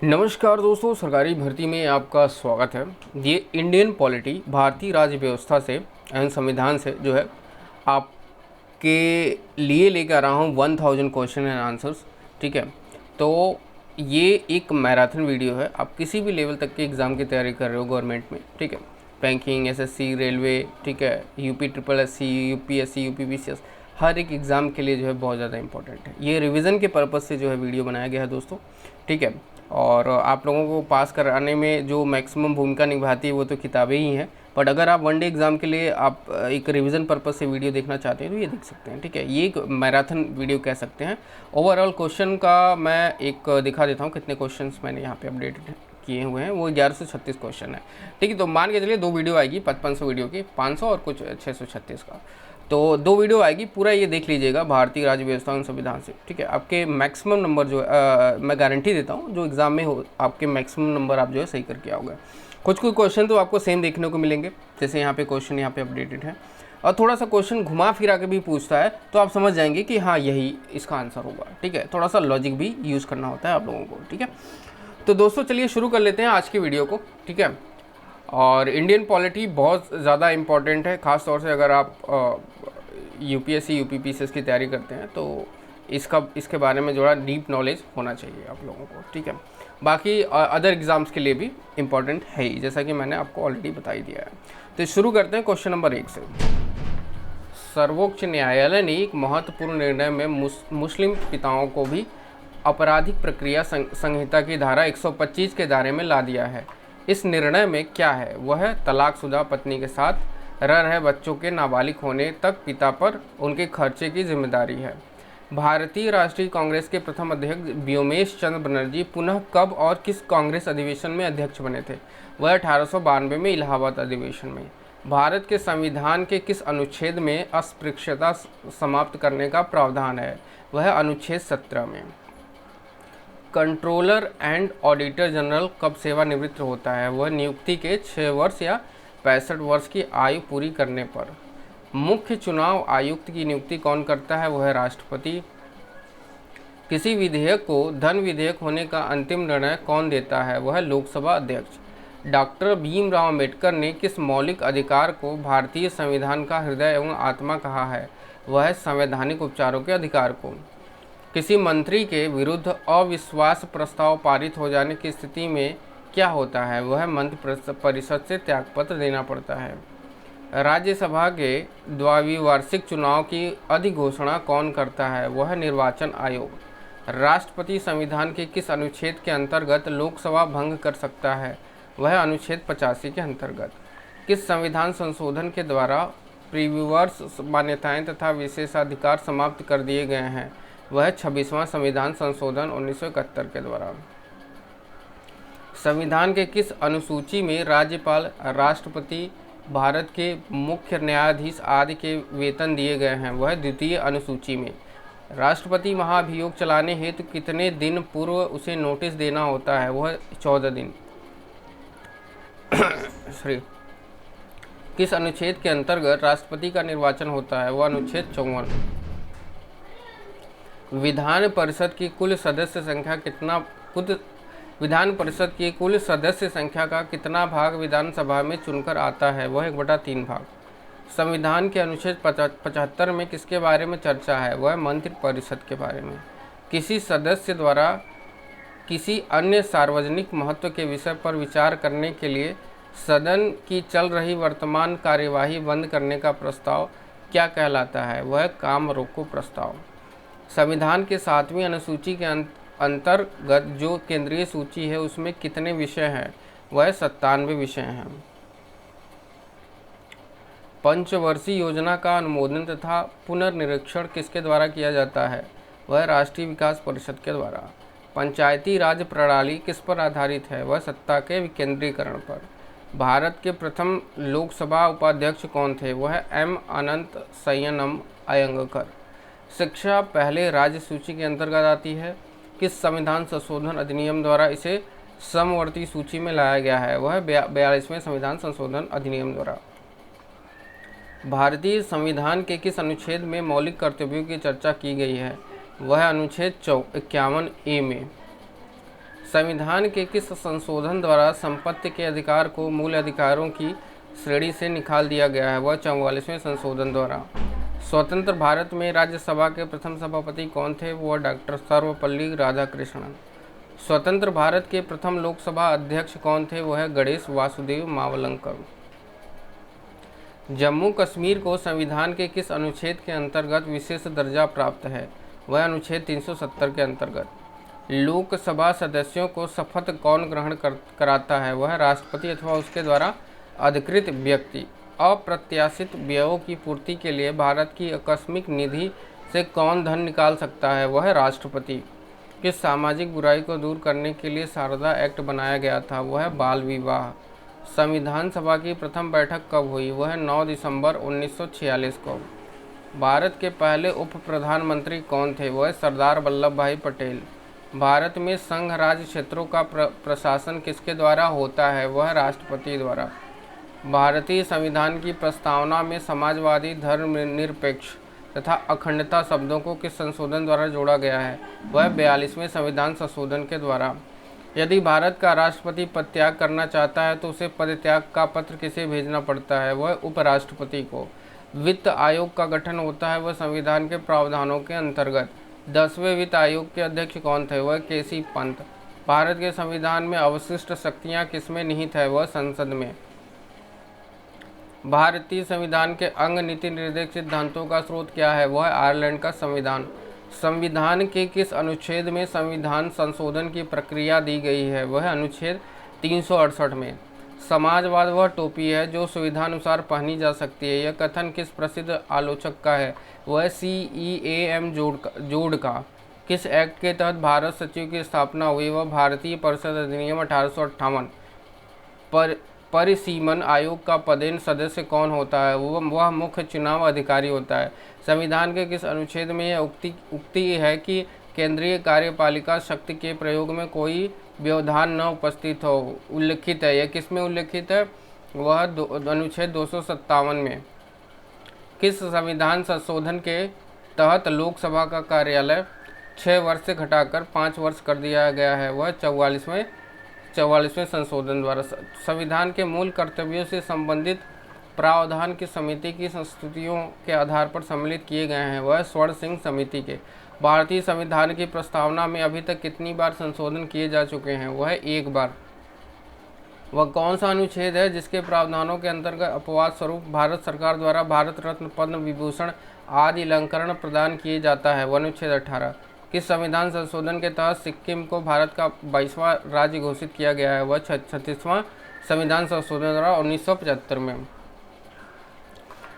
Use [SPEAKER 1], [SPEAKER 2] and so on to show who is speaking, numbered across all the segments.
[SPEAKER 1] नमस्कार दोस्तों, सरकारी भर्ती में आपका स्वागत है। ये इंडियन पॉलिटी भारतीय राज्य व्यवस्था से एवं संविधान से जो है आपके लिए लेकर आ रहा हूँ 1000 क्वेश्चन एंड आंसर्स। ठीक है, तो ये एक मैराथन वीडियो है। आप किसी भी लेवल तक के एग्ज़ाम की तैयारी कर रहे हो गवर्नमेंट में, ठीक है, बैंकिंग, एसएससी, रेलवे, ठीक है, UP triple SC, UPSC, UPPCS, हर एक एग्ज़ाम के लिए जो है बहुत ज़्यादा इंपॉर्टेंट है। ये रिवीजन के पर्पज़ से जो है वीडियो बनाया गया है दोस्तों, ठीक है। और आप लोगों को पास कराने में जो मैक्सिमम भूमिका निभाती है वो तो किताबें ही हैं, बट अगर आप वनडे एग्ज़ाम के लिए आप एक रिवीजन पर्पज़ से वीडियो देखना चाहते हैं तो ये देख सकते हैं, ठीक है। ये एक मैराथन वीडियो कह सकते हैं। ओवरऑल क्वेश्चन का मैं एक दिखा देता हूँ कितने क्वेश्चंस मैंने यहाँ पे अपडेट किए हुए हैं। वो 1136 क्वेश्चन है, ठीक है। तो मान के चलिए 2 वीडियो आएगी 5500 वीडियो की, 500 और कुछ 636 का, तो 2 वीडियो आएगी। पूरा ये देख लीजिएगा भारतीय राज्य व्यवस्था एवं संविधान से, ठीक है। आपके मैक्सिमम नंबर जो मैं गारंटी देता हूँ जो एग्ज़ाम में हो, आपके मैक्सिमम नंबर आप जो है सही करके आओगे। कुछ क्वेश्चन तो आपको सेम देखने को मिलेंगे, जैसे यहाँ पे क्वेश्चन यहाँ पे अपडेटेड है, और थोड़ा सा क्वेश्चन घुमा फिरा के भी पूछता है, तो आप समझ जाएंगे कि हाँ यही इसका आंसर होगा, ठीक है। थोड़ा सा लॉजिक भी यूज़ करना होता है आप लोगों को, ठीक है। तो दोस्तों चलिए शुरू कर लेते हैं आज की वीडियो को, ठीक है। और इंडियन पॉलिटी बहुत ज़्यादा इम्पॉर्टेंट है, ख़ास तौर से अगर आप यूपीएससी यूपीपीसीएस की तैयारी करते हैं तो इसके बारे में जो है डीप नॉलेज होना चाहिए आप लोगों को, ठीक है। बाकी अदर एग्ज़ाम्स के लिए भी इम्पॉर्टेंट है ही, जैसा कि मैंने आपको ऑलरेडी बता ही दिया है। तो शुरू करते हैं क्वेश्चन नंबर 1 से। सर्वोच्च न्यायालय ने एक महत्वपूर्ण निर्णय में मुस्लिम पिताओं को भी आपराधिक प्रक्रिया संहिता की धारा 125 के दायरे में ला दिया है। इस निर्णय में क्या है? वह तलाकशुदा पत्नी के साथ रह रहे बच्चों के नाबालिग होने तक पिता पर उनके खर्चे की जिम्मेदारी है। भारतीय राष्ट्रीय कांग्रेस के प्रथम अध्यक्ष व्योमेश चंद्र बनर्जी पुनः कब और किस कांग्रेस अधिवेशन में अध्यक्ष बने थे? वह 1892 में इलाहाबाद अधिवेशन में। भारत के संविधान के किस अनुच्छेद में अस्पृश्यता समाप्त करने का प्रावधान है? वह अनुच्छेद 17 में। कंट्रोलर एंड ऑडिटर जनरल कब सेवानिवृत्त होता है? वह नियुक्ति के 6 वर्ष या 65 वर्ष की आयु पूरी करने पर। मुख्य चुनाव आयुक्त की नियुक्ति कौन करता है? वह राष्ट्रपति। किसी विधेयक को धन विधेयक होने का अंतिम निर्णय कौन देता है? वह लोकसभा अध्यक्ष। डॉक्टर भीमराव अम्बेडकर ने किस मौलिक अधिकार को भारतीय संविधान का हृदय एवं आत्मा कहा है? वह संवैधानिक उपचारों के अधिकार को। किसी मंत्री के विरुद्ध अविश्वास प्रस्ताव पारित हो जाने की स्थिति में क्या होता है? वह मंत्री परिषद से त्यागपत्र देना पड़ता है। राज्यसभा के द्विवार्षिक चुनाव की अधिघोषणा कौन करता है? वह निर्वाचन आयोग। राष्ट्रपति संविधान के किस अनुच्छेद के अंतर्गत लोकसभा भंग कर सकता है? वह अनुच्छेद 85 के अंतर्गत। किस संविधान संशोधन के द्वारा प्रीव्यूअर्स मान्यताएं तथा विशेषाधिकार समाप्त कर दिए गए हैं? वह 26वां संविधान संशोधन 1971 के द्वारा। संविधान के किस अनुसूची में राज्यपाल, राष्ट्रपति, भारत के मुख्य न्यायाधीश आदि के वेतन दिए गए हैं? वह द्वितीय अनुसूची में। राष्ट्रपति महाभियोग चलाने हेतु कितने दिन पूर्व उसे नोटिस देना होता है? वह 14 दिन। किस अनुच्छेद के अंतर्गत राष्ट्रपति का निर्वाचन होता है? वह अनुच्छेद 54। विधान परिषद की कुल सदस्य संख्या का कितना भाग विधानसभा में चुनकर आता है? वह 1/3 भाग। संविधान के अनुच्छेद 75 में किसके बारे में चर्चा है? वह मंत्री परिषद के बारे में। किसी सदस्य द्वारा किसी अन्य सार्वजनिक महत्व के विषय पर विचार करने के लिए सदन की चल रही वर्तमान कार्यवाही बंद करने का प्रस्ताव क्या कहलाता है? वह काम रोको प्रस्ताव। संविधान के 7वीं अनुसूची के अंतर्गत जो केंद्रीय सूची है उसमें कितने विषय हैं? वह 97 विषय हैं। पंचवर्षीय योजना का अनुमोदन तथा पुनर्निरीक्षण किसके द्वारा किया जाता है? वह राष्ट्रीय विकास परिषद के द्वारा। पंचायती राज प्रणाली किस पर आधारित है? वह सत्ता के विकेंद्रीकरण पर। भारत के प्रथम लोकसभा उपाध्यक्ष कौन थे? वह एम अनंत शयनम अयंगकर। शिक्षा पहले राज्य सूची के अंतर्गत आती है। किस संविधान संशोधन अधिनियम द्वारा इसे समवर्ती सूची में लाया गया है? वह 42वें संविधान संशोधन अधिनियम द्वारा। भारतीय संविधान के किस अनुच्छेद में मौलिक कर्तव्यों की चर्चा की गई है? वह अनुच्छेद 51A में। संविधान के किस संशोधन द्वारा संपत्ति के अधिकार को मूल अधिकारों की श्रेणी से निकाल दिया गया है? वह 44वें संशोधन द्वारा। स्वतंत्र भारत में राज्यसभा के प्रथम सभापति कौन थे? वह डॉक्टर सर्वपल्ली राधाकृष्णन। स्वतंत्र भारत के प्रथम लोकसभा अध्यक्ष कौन थे? वह गणेश वासुदेव मावलंकर। जम्मू कश्मीर को संविधान के किस अनुच्छेद के अंतर्गत विशेष दर्जा प्राप्त है? वह अनुच्छेद 370 के अंतर्गत। लोकसभा सदस्यों को शपथ कौन ग्रहण कराता है? वह राष्ट्रपति अथवा उसके द्वारा अधिकृत व्यक्ति। अप्रत्याशित व्ययों की पूर्ति के लिए भारत की आकस्मिक निधि से कौन धन निकाल सकता है? वह राष्ट्रपति। किस सामाजिक बुराई को दूर करने के लिए शारदा एक्ट बनाया गया था? वह बाल विवाह। संविधान सभा की प्रथम बैठक कब हुई? वह 9 दिसंबर 1946 को। भारत के पहले उप प्रधानमंत्री कौन थे? वह सरदार वल्लभ भाई पटेल। भारत में संघ राज्य क्षेत्रों का प्रशासन किसके द्वारा होता है? वह राष्ट्रपति द्वारा। भारतीय संविधान की प्रस्तावना में समाजवादी, धर्मनिरपेक्ष तथा अखंडता शब्दों को किस संशोधन द्वारा जोड़ा गया है? वह 42वें संविधान संशोधन के द्वारा। यदि भारत का राष्ट्रपति पद त्याग करना चाहता है तो उसे पदत्याग का पत्र किसे भेजना पड़ता है? वह उपराष्ट्रपति को। वित्त आयोग का गठन होता है वह संविधान के प्रावधानों के अंतर्गत। 10वें वित्त आयोग के अध्यक्ष कौन थे? वह केसी पंत। भारत के संविधान में अवशिष्ट शक्तियां किसमें निहित है? वह संसद में। भारतीय संविधान के अंग नीति निर्देशक सिद्धांतों का स्रोत क्या है? वह आयरलैंड का संविधान। संविधान के किस अनुच्छेद में संविधान संशोधन की प्रक्रिया दी गई है? वह अनुच्छेद 368 में। समाजवाद वह टोपी है जो सुविधानुसार पहनी जा सकती है। यह कथन किस प्रसिद्ध आलोचक का है? वह CEAM जोड़ का। किस एक्ट के तहत भारत सचिव की स्थापना हुई? वह भारतीय परिषद अधिनियम 1858। परिसीमन आयोग का पदेन सदस्य कौन होता है? वह मुख्य चुनाव अधिकारी होता है। संविधान के किस अनुच्छेद में यह उक्ति है कि केंद्रीय कार्यपालिका शक्ति के प्रयोग में कोई व्यवधान न उपस्थित हो? उल्लिखित है। यह किस में उल्लिखित है? वह अनुच्छेद 257 में। किस संविधान संशोधन के तहत लोकसभा का कार्यकाल 6 वर्ष से घटाकर 5 वर्ष कर दिया गया है? वह 44वें संशोधन द्वारा। संविधान के मूल कर्तव्यों से संबंधित प्रावधान की समिति की संस्तुतियों के आधार पर सम्मिलित किए गए हैं? वह स्वर्ण सिंह समिति के। भारतीय संविधान की प्रस्तावना में अभी तक कितनी बार संशोधन किए जा चुके हैं? वह 1 बार। वह कौन सा अनुच्छेद है जिसके प्रावधानों के अंतर्गत अपवाद स्वरूप भारत सरकार द्वारा भारत रत्न, पद्म विभूषण आदि अलंकरण प्रदान किए जाता है? वह अनुच्छेद 18। किस संविधान संशोधन के तहत सिक्किम को भारत का 22वां राज्य घोषित किया गया है? वह 36वां संविधान संशोधन द्वारा 1975 में।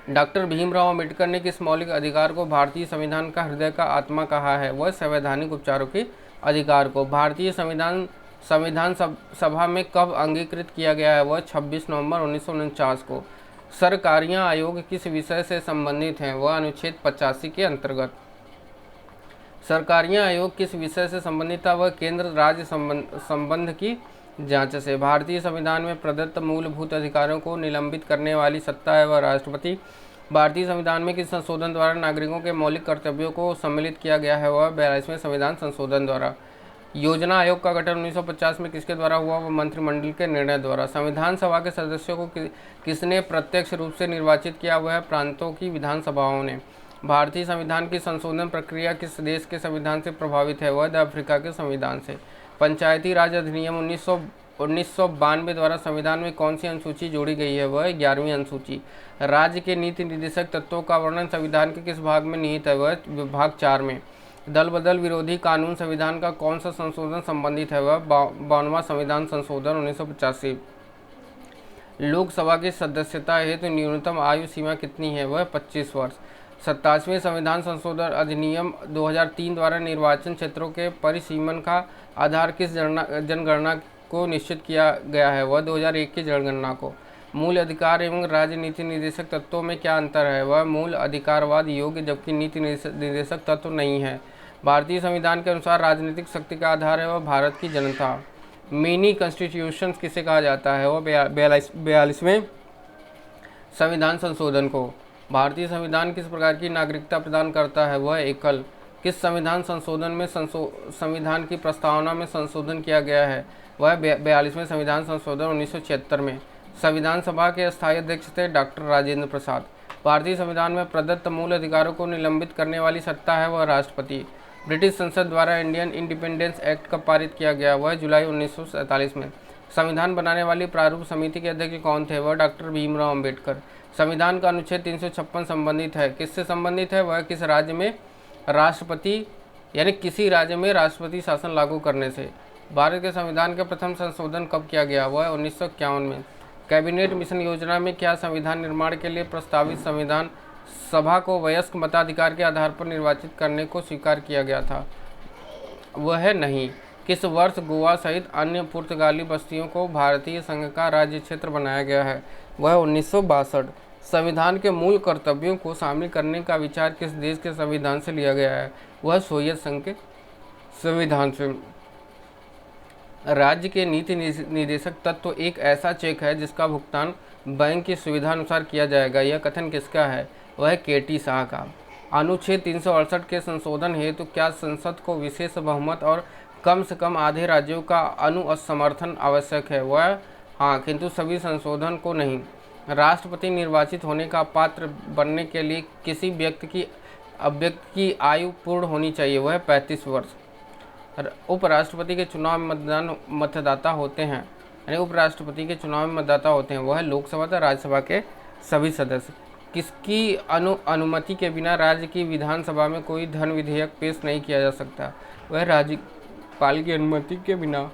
[SPEAKER 1] डॉक्टर भीमराव अम्बेडकर ने किस मौलिक अधिकार को भारतीय संविधान का हृदय का आत्मा कहा है? वह संवैधानिक उपचारों के अधिकार को। भारतीय संविधान सभा में कब अंगीकृत किया गया है? वह 26 नवंबर 1949 को। सरकारियां आयोग किस विषय से संबंधित हैं? वह अनुच्छेद 85 के अंतर्गत। सरकारियां आयोग किस विषय से संबंधित था? वह केंद्र राज्य संबंध की जांच से। भारतीय संविधान में प्रदत्त मूलभूत अधिकारों को निलंबित करने वाली सत्ता है वह राष्ट्रपति। भारतीय संविधान में किस संशोधन द्वारा नागरिकों के मौलिक कर्तव्यों को सम्मिलित किया गया है? वह 42वें संविधान संशोधन द्वारा। योजना आयोग का गठन 1950 में किसके द्वारा हुआ? वह मंत्रिमंडल के निर्णय द्वारा। संविधान सभा के सदस्यों को किसने प्रत्यक्ष रूप से निर्वाचित किया? वह प्रांतों की विधानसभाओं ने। भारतीय संविधान की संशोधन प्रक्रिया किस देश के संविधान से प्रभावित है? वह दक्षिण अफ्रीका के संविधान से। पंचायती राज अधिनियम 1992 द्वारा संविधान में कौन सी अनुसूची जोड़ी गई है? वह 11वीं अनुसूची। राज्य के नीति निर्देशक तत्वों का वर्णन संविधान के किस भाग में निहित है? वह विभाग 4 में। दल बदल विरोधी कानून संविधान का कौन सा संशोधन संबंधित है? वह 52वां संविधान संशोधन 1985। लोकसभा की सदस्यता हेतु न्यूनतम आयु सीमा कितनी है? वह 25 वर्ष। 27वें संविधान संशोधन अधिनियम 2003 द्वारा निर्वाचन क्षेत्रों के परिसीमन का आधार किस जनगणना को निश्चित किया गया है? वह 2001 की जनगणना को। मूल अधिकार एवं राजनीति निर्देशक तत्वों में क्या अंतर है? वह मूल अधिकारवाद योग्य जबकि नीति निर्देशक तत्व नहीं है। भारतीय संविधान के अनुसार राजनीतिक शक्ति का आधार है वह भारत की जनता। मिनी कॉन्स्टिट्यूशन किसे कहा जाता है? वह 42वें संविधान संशोधन को। भारतीय संविधान किस प्रकार की नागरिकता प्रदान करता है? वह एकल। किस संविधान संशोधन में संविधान की प्रस्तावना में संशोधन किया गया है? वह 42वें संविधान संशोधन 1976 में। संविधान सभा के स्थायी अध्यक्ष थे डॉक्टर राजेंद्र प्रसाद। भारतीय संविधान में प्रदत्त मूल अधिकारों को निलंबित करने वाली सत्ता है वह राष्ट्रपति। ब्रिटिश संसद द्वारा इंडियन इंडिपेंडेंस एक्ट कब पारित किया गया? वह जुलाई 1947 में। संविधान बनाने वाली प्रारूप समिति के अध्यक्ष कौन थे? वह डॉक्टर भीमराव अंबेडकर। संविधान का अनुच्छेद 356 संबंधित है, किससे संबंधित है? वह किस राज्य में राष्ट्रपति यानी किसी राज्य में राष्ट्रपति शासन लागू करने से। भारत के संविधान का प्रथम संशोधन कब किया गया? वह 1951 में। कैबिनेट मिशन योजना में क्या संविधान निर्माण के लिए प्रस्तावित संविधान सभा को वयस्क मताधिकार के आधार पर निर्वाचित करने को स्वीकार किया गया था? वह नहीं। किस वर्ष गोवा सहित अन्य पुर्तगाली बस्तियों को भारतीय संघ का राज्य क्षेत्र बनाया गया है? वह 1962। संविधान के मूल कर्तव्यों को शामिल करने का विचार किस देश के संविधान से लिया गया है? वह सोवियत संघ के संविधान से। राज्य के नीति निदेशक तत्व एक ऐसा चेक है जिसका भुगतान बैंक की सुविधा अनुसार किया जाएगा। यह कथन किसका है? वह केटी शाह का। अनुच्छेद 368 के संशोधन हेतु क्या संसद को विशेष बहुमत और कम से कम आधे राज्यों का अनुसमर्थन आवश्यक है? वह हाँ, किंतु सभी संशोधन को नहीं। राष्ट्रपति निर्वाचित होने का पात्र बनने के लिए किसी व्यक्ति की आयु पूर्ण होनी चाहिए। वह 35 वर्ष। उपराष्ट्रपति के चुनाव में मतदाता होते हैं यानी उपराष्ट्रपति के चुनाव में मतदाता होते हैं वह लोकसभा तथा राज्यसभा के सभी सदस्य। किसकी अनुमति के बिना राज्य की विधानसभा में कोई धन विधेयक पेश नहीं किया जा सकता? वह राज्यपाल की अनुमति के बिना।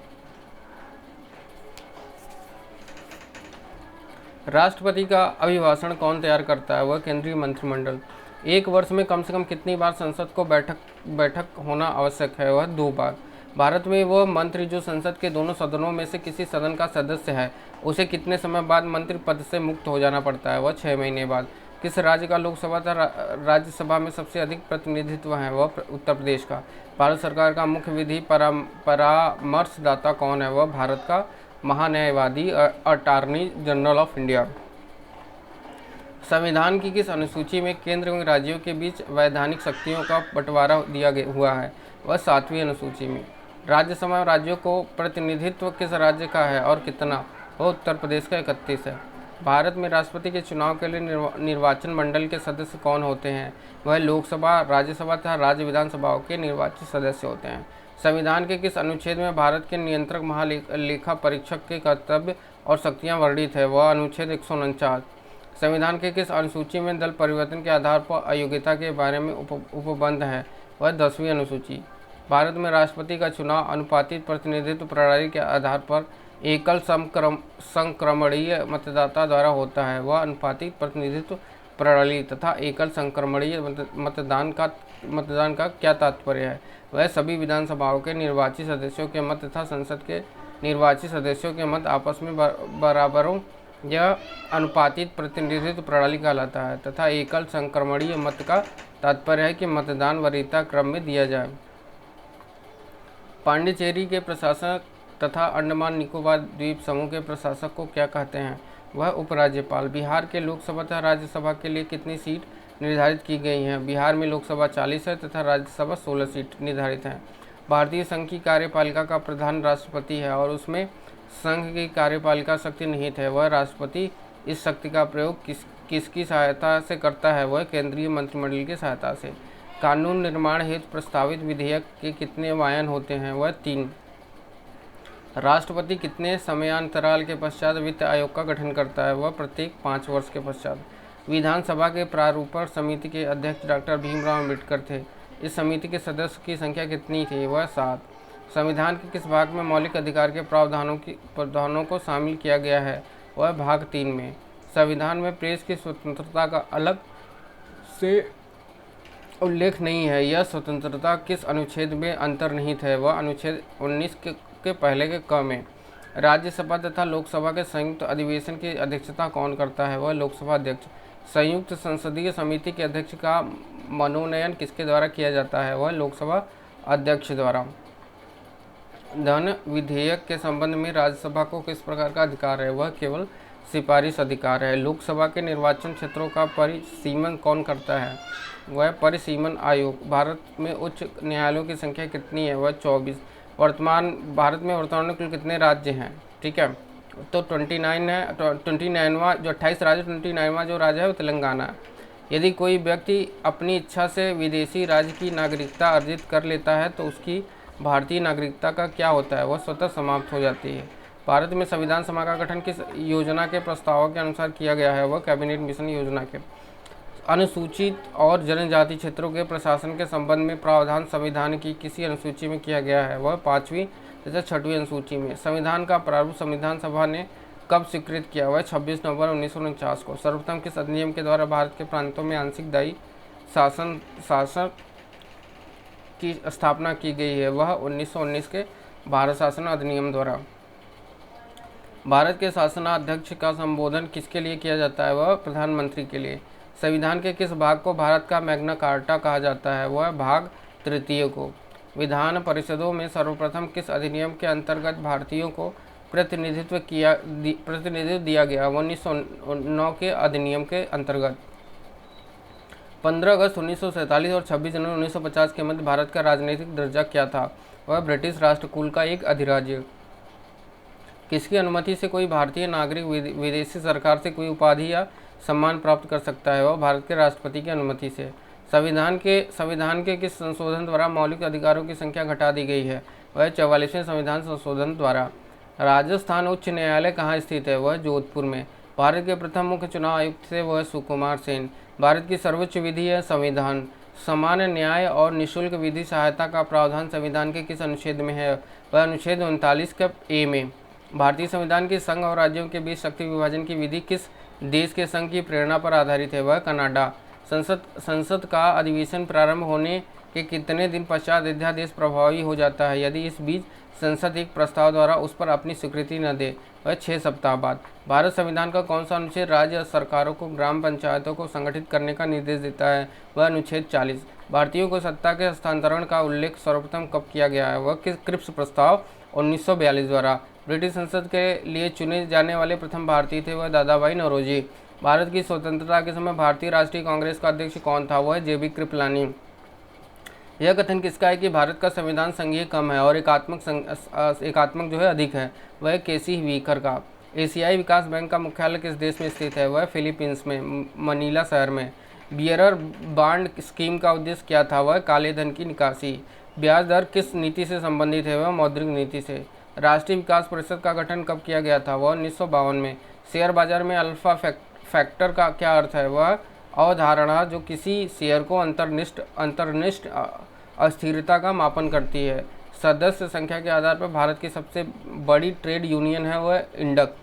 [SPEAKER 1] राष्ट्रपति का अभिभाषण कौन तैयार करता है? वह केंद्रीय मंत्रिमंडल। एक वर्ष में कम से कम कितनी बार संसद को बैठक होना आवश्यक है? वह 2 बार। भारत में वह मंत्री जो संसद के दोनों सदनों में से किसी सदन का सदस्य है उसे कितने समय बाद मंत्री पद से मुक्त हो जाना पड़ता है? वह 6 महीने बाद। किस राज्य का लोकसभा तथा राज्यसभा में सबसे अधिक प्रतिनिधित्व है? वह उत्तर प्रदेश का। भारत सरकार का मुख्य विधि परामर्शदाता कौन है? वह भारत का महान्यायवादी अटॉर्नी जनरल ऑफ इंडिया। संविधान की किस अनुसूची में केंद्र एवं राज्यों के बीच वैधानिक शक्तियों का बंटवारा दिया हुआ है? वह 7वीं अनुसूची में। राज्यसभा में राज्यों को प्रतिनिधित्व किस राज्य का है और कितना? वह उत्तर प्रदेश का 31 है। भारत में राष्ट्रपति के चुनाव के लिए निर्वाचन मंडल के सदस्य कौन होते हैं? वह लोकसभा, राज्यसभा तथा राज्य विधानसभाओं के निर्वाचित सदस्य होते हैं। संविधान के किस अनुच्छेद में भारत के नियंत्रक महालेखा परीक्षक के कर्तव्य और शक्तियाँ वर्णित है? वह अनुच्छेद 149। संविधान के किस अनुसूची में दल परिवर्तन के आधार पर अयोग्यता के बारे में उपबंध है? वह 10वीं अनुसूची। भारत में राष्ट्रपति का चुनाव अनुपातित प्रतिनिधित्व प्रणाली के आधार पर एकल संक्रमणीय मतदाता द्वारा होता है। वह अनुपातित प्रतिनिधित्व प्रणाली तथा एकल संक्रमणीय मतदान का क्या तात्पर्य है? वह सभी विधानसभाओं के निर्वाचित सदस्यों के मत तथा संसद के निर्वाचित सदस्यों के मत आपस में बराबरों यह अनुपातित प्रतिनिधित्व प्रणाली कहलाता है तथा एकल संक्रमणीय मत का तात्पर्य है कि मतदान वरीयता क्रम में दिया जाए। पांडिचेरी के प्रशासक तथा अंडमान निकोबार द्वीप समूह के प्रशासक को क्या कहते हैं? वह उपराज्यपाल। बिहार के लोकसभा तथा राज्यसभा के लिए कितनी सीट निर्धारित की गई हैं? बिहार में लोकसभा 40 है तथा राज्यसभा 16 सीट निर्धारित हैं। भारतीय संघ की कार्यपालिका का प्रधान राष्ट्रपति है और उसमें संघ की कार्यपालिका शक्ति निहित है। वह राष्ट्रपति इस शक्ति का प्रयोग किसकी सहायता से करता है? वह केंद्रीय मंत्रिमंडल की सहायता से। कानून निर्माण हेतु प्रस्तावित विधेयक के कितने वायन होते हैं? वह 3। राष्ट्रपति कितने समयांतराल के पश्चात वित्त आयोग का गठन करता है? वह प्रत्येक 5 वर्ष के पश्चात। विधानसभा के प्रारूपण समिति के अध्यक्ष डॉक्टर भीमराव अंबेडकर थे। इस समिति के सदस्य की संख्या कितनी थी? वह 7। संविधान के किस भाग में मौलिक अधिकार के प्रावधानों को शामिल किया गया है? वह भाग 3 में। संविधान में प्रेस की स्वतंत्रता का अलग से उल्लेख नहीं है। यह स्वतंत्रता किस अनुच्छेद में अंतर्निहित है? वह अनुच्छेद 19 के पहले के क में। राज्यसभा तथा लोकसभा के संयुक्त अधिवेशन की अध्यक्षता कौन करता है? वह लोकसभा अध्यक्ष। संयुक्त संसदीय समिति के अध्यक्ष का मनोनयन किसके द्वारा किया जाता है? वह लोकसभा अध्यक्ष द्वारा। धन विधेयक के संबंध में राज्यसभा को किस प्रकार का अधिकार है? वह केवल सिफारिश अधिकार है। लोकसभा के निर्वाचन क्षेत्रों का परिसीमन कौन करता है? वह परिसीमन आयोग। भारत में उच्च न्यायालयों की संख्या कितनी है? वह 24। भारत में वर्तमान में कुल कितने राज्य हैं? ठीक है, तो 29 है। 29वां जो 28 राज्य, 29वां जो राज्य है वो तेलंगाना है। यदि कोई व्यक्ति अपनी इच्छा से विदेशी राज्य की नागरिकता अर्जित कर लेता है तो उसकी भारतीय नागरिकता का क्या होता है? वह स्वतः समाप्त हो जाती है। भारत में संविधान सभा का गठन किस योजना के प्रस्तावों के अनुसार किया गया है? वह कैबिनेट मिशन योजना के। अनुसूचित और जनजाति क्षेत्रों के प्रशासन के संबंध में प्रावधान संविधान की किसी अनुसूची में किया गया है? वह 5वीं तथा 6वीं अनुसूची में। संविधान का प्रारूप संविधान सभा ने कब स्वीकृत किया? वह 26 नवंबर 1949 को। सर्वप्रथम किस अधिनियम के द्वारा भारत के प्रांतों में आंशिक दायी शासन की स्थापना की गई है? वह 1919 के भारत शासन अधिनियम द्वारा। भारत के शासनाध्यक्ष का संबोधन किसके लिए किया जाता है? वह प्रधानमंत्री के लिए। संविधान के किस भाग को भारत का मैग्ना कार्टा कहा जाता है? वह भाग 3 को। विधान परिषदों में सर्वप्रथम किस अधिनियम के अंतर्गत भारतीयों को प्रतिनिधित्व दिया गया? 1909 के अधिनियम के अंतर्गत। 15 अगस्त 1947 और 26 जनवरी 1950 के मध्य भारत का राजनीतिक दर्जा क्या था? वह ब्रिटिश राष्ट्रकूल का एक अधिराज्य। किसकी अनुमति से कोई भारतीय नागरिक विदेशी सरकार से कोई उपाधि या सम्मान प्राप्त कर सकता है? वह भारत के राष्ट्रपति की अनुमति से। संविधान के किस संशोधन द्वारा मौलिक अधिकारों की संख्या घटा दी गई है? वह 44वें संविधान संशोधन द्वारा। राजस्थान उच्च न्यायालय कहाँ स्थित है? वह जोधपुर में। भारत के प्रथम मुख्य चुनाव आयुक्त थे वह सुकुमार सेन। भारत की सर्वोच्च विधि है संविधान। सामान्य न्याय और निःशुल्क विधि सहायता का प्रावधान संविधान के किस अनुच्छेद में है? वह अनुच्छेद 39 के ए में। भारतीय संविधान की संघ और राज्यों के बीच शक्ति विभाजन की विधि किस देश के संघ की प्रेरणा पर आधारित है? वह कनाडा। संसद का अधिवेशन प्रारंभ होने के कितने दिन पश्चात अध्यादेश प्रभावी हो जाता है यदि इस बीच संसद एक प्रस्ताव द्वारा उस पर अपनी स्वीकृति न दे? वह 6 सप्ताह बाद। भारत संविधान का कौन सा अनुच्छेद राज्य सरकारों को ग्राम पंचायतों को संगठित करने का निर्देश देता है? वह अनुच्छेद 40। भारतीयों को सत्ता के हस्तांतरण का उल्लेख सर्वप्रथम कब किया गया है? वह क्रिप्स प्रस्ताव 1942 द्वारा। ब्रिटिश संसद के लिए चुने जाने वाले प्रथम भारतीय थे वह दादाभाई नौरोजी। भारत की स्वतंत्रता के समय भारतीय राष्ट्रीय कांग्रेस का अध्यक्ष कौन था? वह जेबी कृपलानी। यह कथन किसका है कि भारत का संविधान संघीय कम है और एकात्मक जो है अधिक है? वह केसी वीकर का। एशियाई विकास बैंक का मुख्यालय किस देश में स्थित है? वह फिलीपींस में, मनीला शहर में। बियरर बांड स्कीम का उद्देश्य क्या था? वह काले धन की निकासी। ब्याज दर किस नीति से संबंधित है? वह मौद्रिक नीति से। राष्ट्रीय विकास परिषद का गठन कब किया गया था? वह 1952 में। शेयर बाजार में अल्फा फैक्टर का क्या अर्थ है? वह अवधारणा जो किसी शेयर को अंतर्निष्ठ अस्थिरता का मापन करती है। सदस्य संख्या के आधार पर भारत की सबसे बड़ी ट्रेड यूनियन है वह इंडक।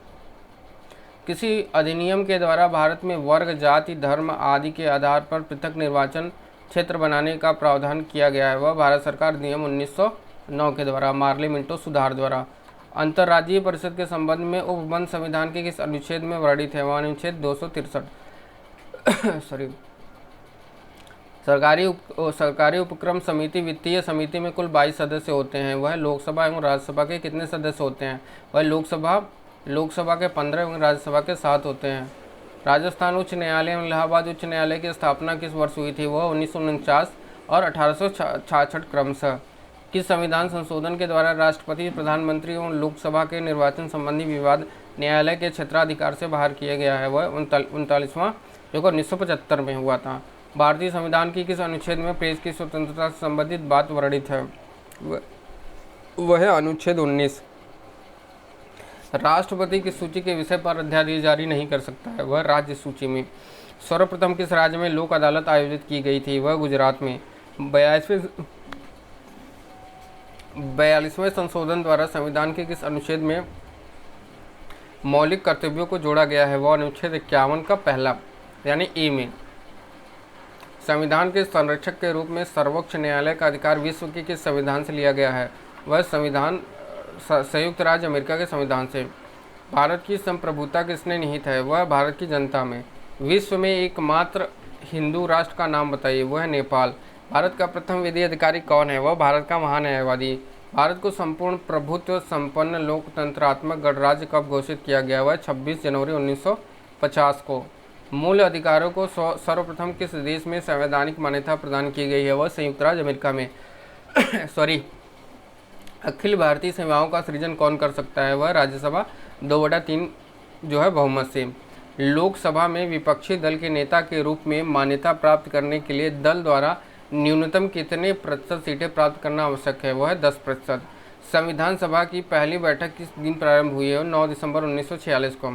[SPEAKER 1] किसी अधिनियम के द्वारा भारत में वर्ग, जाति, धर्म आदि के आधार पर पृथक निर्वाचन क्षेत्र बनाने का प्रावधान किया गया है? वह भारत सरकार नियम 1909 के द्वारा, मार्ले मिंटो सुधार द्वारा। अंतर्राज्यीय परिषद के संबंध में उपबंध संविधान के किस अनुच्छेद में वर्णित है? वह अनुच्छेद 263। सॉरी। सरकारी उपक्रम समिति वित्तीय समिति में कुल 22 सदस्य होते हैं। वह लोकसभा एवं राज्यसभा के कितने सदस्य होते हैं? वह लोकसभा के 15 एवं राज्यसभा के 7 होते हैं। राजस्थान उच्च न्यायालय एवं इलाहाबाद उच्च न्यायालय की स्थापना किस वर्ष हुई थी? वह 1949 और 1866 क्रमशः। किस संविधान संशोधन के द्वारा राष्ट्रपति, प्रधानमंत्री एवं लोकसभा के निर्वाचन संबंधी विवाद न्यायालय के क्षेत्राधिकार से बाहर किया गया है? वह 39वां जो 1975 में हुआ था। भारतीय संविधान की किस अनुच्छेद में प्रेस की स्वतंत्रता से संबंधित बात वर्णित है? वह अनुच्छेद 19। राष्ट्रपति की सूची के विषय पर अध्यादेश जारी नहीं कर सकता है? वह राज्य सूची में। सर्वप्रथम किस राज्य में लोक अदालत आयोजित की गई थी? वह गुजरात में। 42वें संशोधन द्वारा संविधान के किस अनुच्छेद में मौलिक कर्तव्यों को जोड़ा गया है? वह अनुच्छेद 51 का पहला यानी ए में। संविधान के संरक्षक के रूप में सर्वोच्च न्यायालय का अधिकार विश्व के किस संविधान से लिया गया है? वह संविधान संयुक्त राज्य अमेरिका के संविधान से। भारत की संप्रभुता किसने निहित है? वह भारत की जनता में। विश्व में एकमात्र हिंदू राष्ट्र का नाम बताइए? वह नेपाल। भारत का प्रथम विधि अधिकारी कौन है? वह भारत का महान्यायवादी। भारत को संपूर्ण प्रभुत्व संपन्न लोकतंत्रात्मक गणराज्य कब घोषित किया गया? वह 26 जनवरी 1950 को। मूल अधिकारों को सर्वप्रथम किस देश में संवैधानिक मान्यता प्रदान की गई है? वह संयुक्त राज्य अमेरिका में। सॉरी। अखिल भारतीय सेवाओं का सृजन कौन कर सकता है? वह राज्यसभा 2/3 जो है बहुमत से। लोकसभा में विपक्षी दल के नेता के रूप में मान्यता प्राप्त करने के लिए दल द्वारा न्यूनतम कितने प्रतिशत सीटें प्राप्त करना आवश्यक है? वह है 10%। संविधान सभा की पहली बैठक किस दिन प्रारंभ हुई है? 9 दिसंबर 1946 को।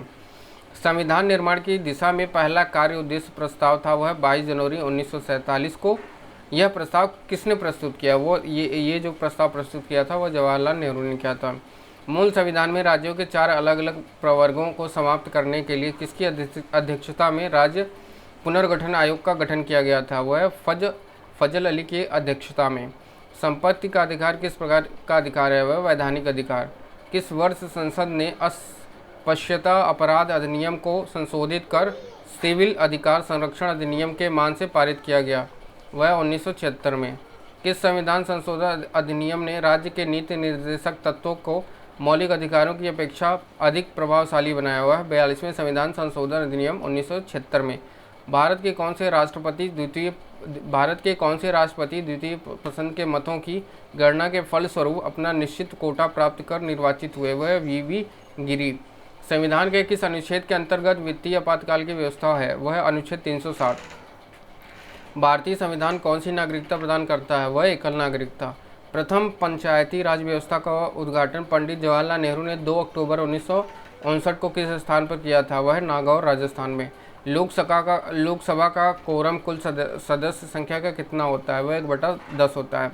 [SPEAKER 1] संविधान निर्माण की दिशा में पहला कार्य उद्देश्य प्रस्ताव था, वह 22 जनवरी 1947 को। यह प्रस्ताव किसने प्रस्तुत किया? वो ये जो प्रस्ताव प्रस्तुत किया था वह जवाहरलाल नेहरू ने किया था। मूल संविधान में राज्यों के 4 अलग अलग प्रवर्गों को समाप्त करने के लिए किसकी अध्यक्षता में राज्य पुनर्गठन आयोग का गठन किया गया था? वह फजल अली की अध्यक्षता में। संपत्ति का अधिकार किस प्रकार का अधिकार है? वह वैधानिक अधिकार। किस वर्ष संसद ने अस्पृश्यता अपराध अधिनियम को संशोधित कर सिविल अधिकार संरक्षण अधिनियम के मान से पारित किया गया? वह 1976 में। किस संविधान संशोधन अधिनियम ने राज्य के नीति निर्देशक तत्वों को मौलिक अधिकारों की अपेक्षा अधिक प्रभावशाली बनाया? हुआ है 42वें संविधान संशोधन अधिनियम 1976 में। भारत के कौन से राष्ट्रपति द्वितीय पसंद के मतों की गणना के फलस्वरूप अपना निश्चित कोटा प्राप्त कर निर्वाचित हुए? वह वीवी गिरी। संविधान के किस अनुच्छेद के अंतर्गत वित्तीय आपातकाल की व्यवस्था है? वह अनुच्छेद 360। भारतीय संविधान कौन सी नागरिकता प्रदान करता है? वह एकल नागरिकता। प्रथम पंचायती राज व्यवस्था का उद्घाटन पंडित जवाहरलाल नेहरू ने 2 अक्टूबर 1959 को किस स्थान पर किया था? वह नागौर राजस्थान में। लोकसभा का कोरम कुल सदस्य संख्या का कितना होता है? वह 1/10 होता है।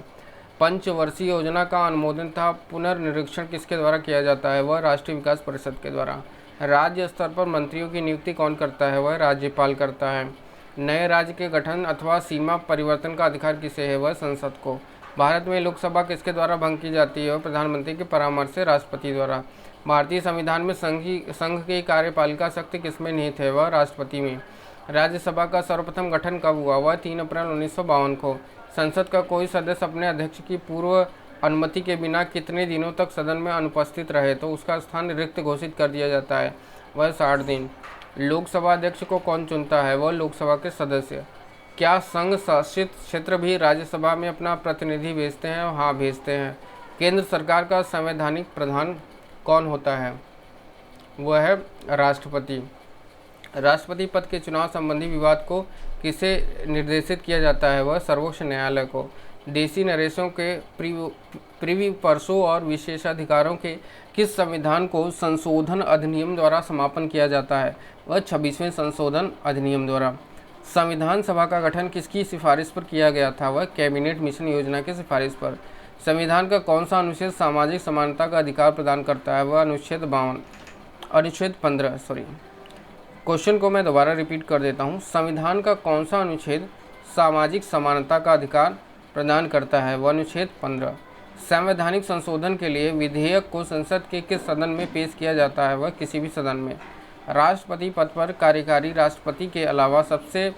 [SPEAKER 1] पंचवर्षीय योजना का अनुमोदन तथा पुनर्निरीक्षण किसके द्वारा किया जाता है? वह राष्ट्रीय विकास परिषद के द्वारा। राज्य स्तर पर मंत्रियों की नियुक्ति कौन करता है? वह राज्यपाल करता है। नए राज्य के गठन अथवा सीमा परिवर्तन का अधिकार किसे है? वह संसद को। भारत में लोकसभा किसके द्वारा भंग की जाती है? वह प्रधानमंत्री के परामर्श से राष्ट्रपति द्वारा। भारतीय संविधान में संघ की कार्यपालिका शक्ति किसमें निहित है? वह राष्ट्रपति में। राज्यसभा का सर्वप्रथम गठन कब हुआ? वह 3 अप्रैल 1952 को। संसद का कोई सदस्य अपने अध्यक्ष की पूर्व अनुमति के बिना कितने दिनों तक सदन में अनुपस्थित रहे तो उसका स्थान रिक्त घोषित कर दिया जाता है? वह 60 दिन। लोकसभा अध्यक्ष को कौन चुनता है? वह लोकसभा के सदस्य। क्या संघ शासित क्षेत्र भी राज्यसभा में अपना प्रतिनिधि भेजते हैं? हाँ, भेजते हैं। केंद्र सरकार का संवैधानिक प्रधान कौन होता है? वह है राष्ट्रपति। राष्ट्रपति पद के चुनाव संबंधी विवाद को किसे निर्देशित किया जाता है? वह सर्वोच्च न्यायालय को। देशी नरेशों के प्रीवी पर्सों और विशेषाधिकारों के किस संविधान को संशोधन अधिनियम द्वारा समापन किया जाता है? वह 26वें संशोधन अधिनियम द्वारा। संविधान सभा का गठन किसकी सिफारिश पर किया गया था? वह कैबिनेट मिशन योजना की सिफारिश पर। संविधान का कौन सा अनुच्छेद सामाजिक समानता का अधिकार प्रदान करता है? वह अनुच्छेद 15। क्वेश्चन को मैं दोबारा रिपीट कर देता हूँ। संविधान का कौन सा अनुच्छेद सामाजिक समानता का अधिकार प्रदान करता है? वह अनुच्छेद 15। संवैधानिक संशोधन के लिए विधेयक को संसद के किस सदन में पेश किया जाता है? वह किसी भी सदन में। राष्ट्रपति पद पर कार्यकारी राष्ट्रपति के अलावा सबसे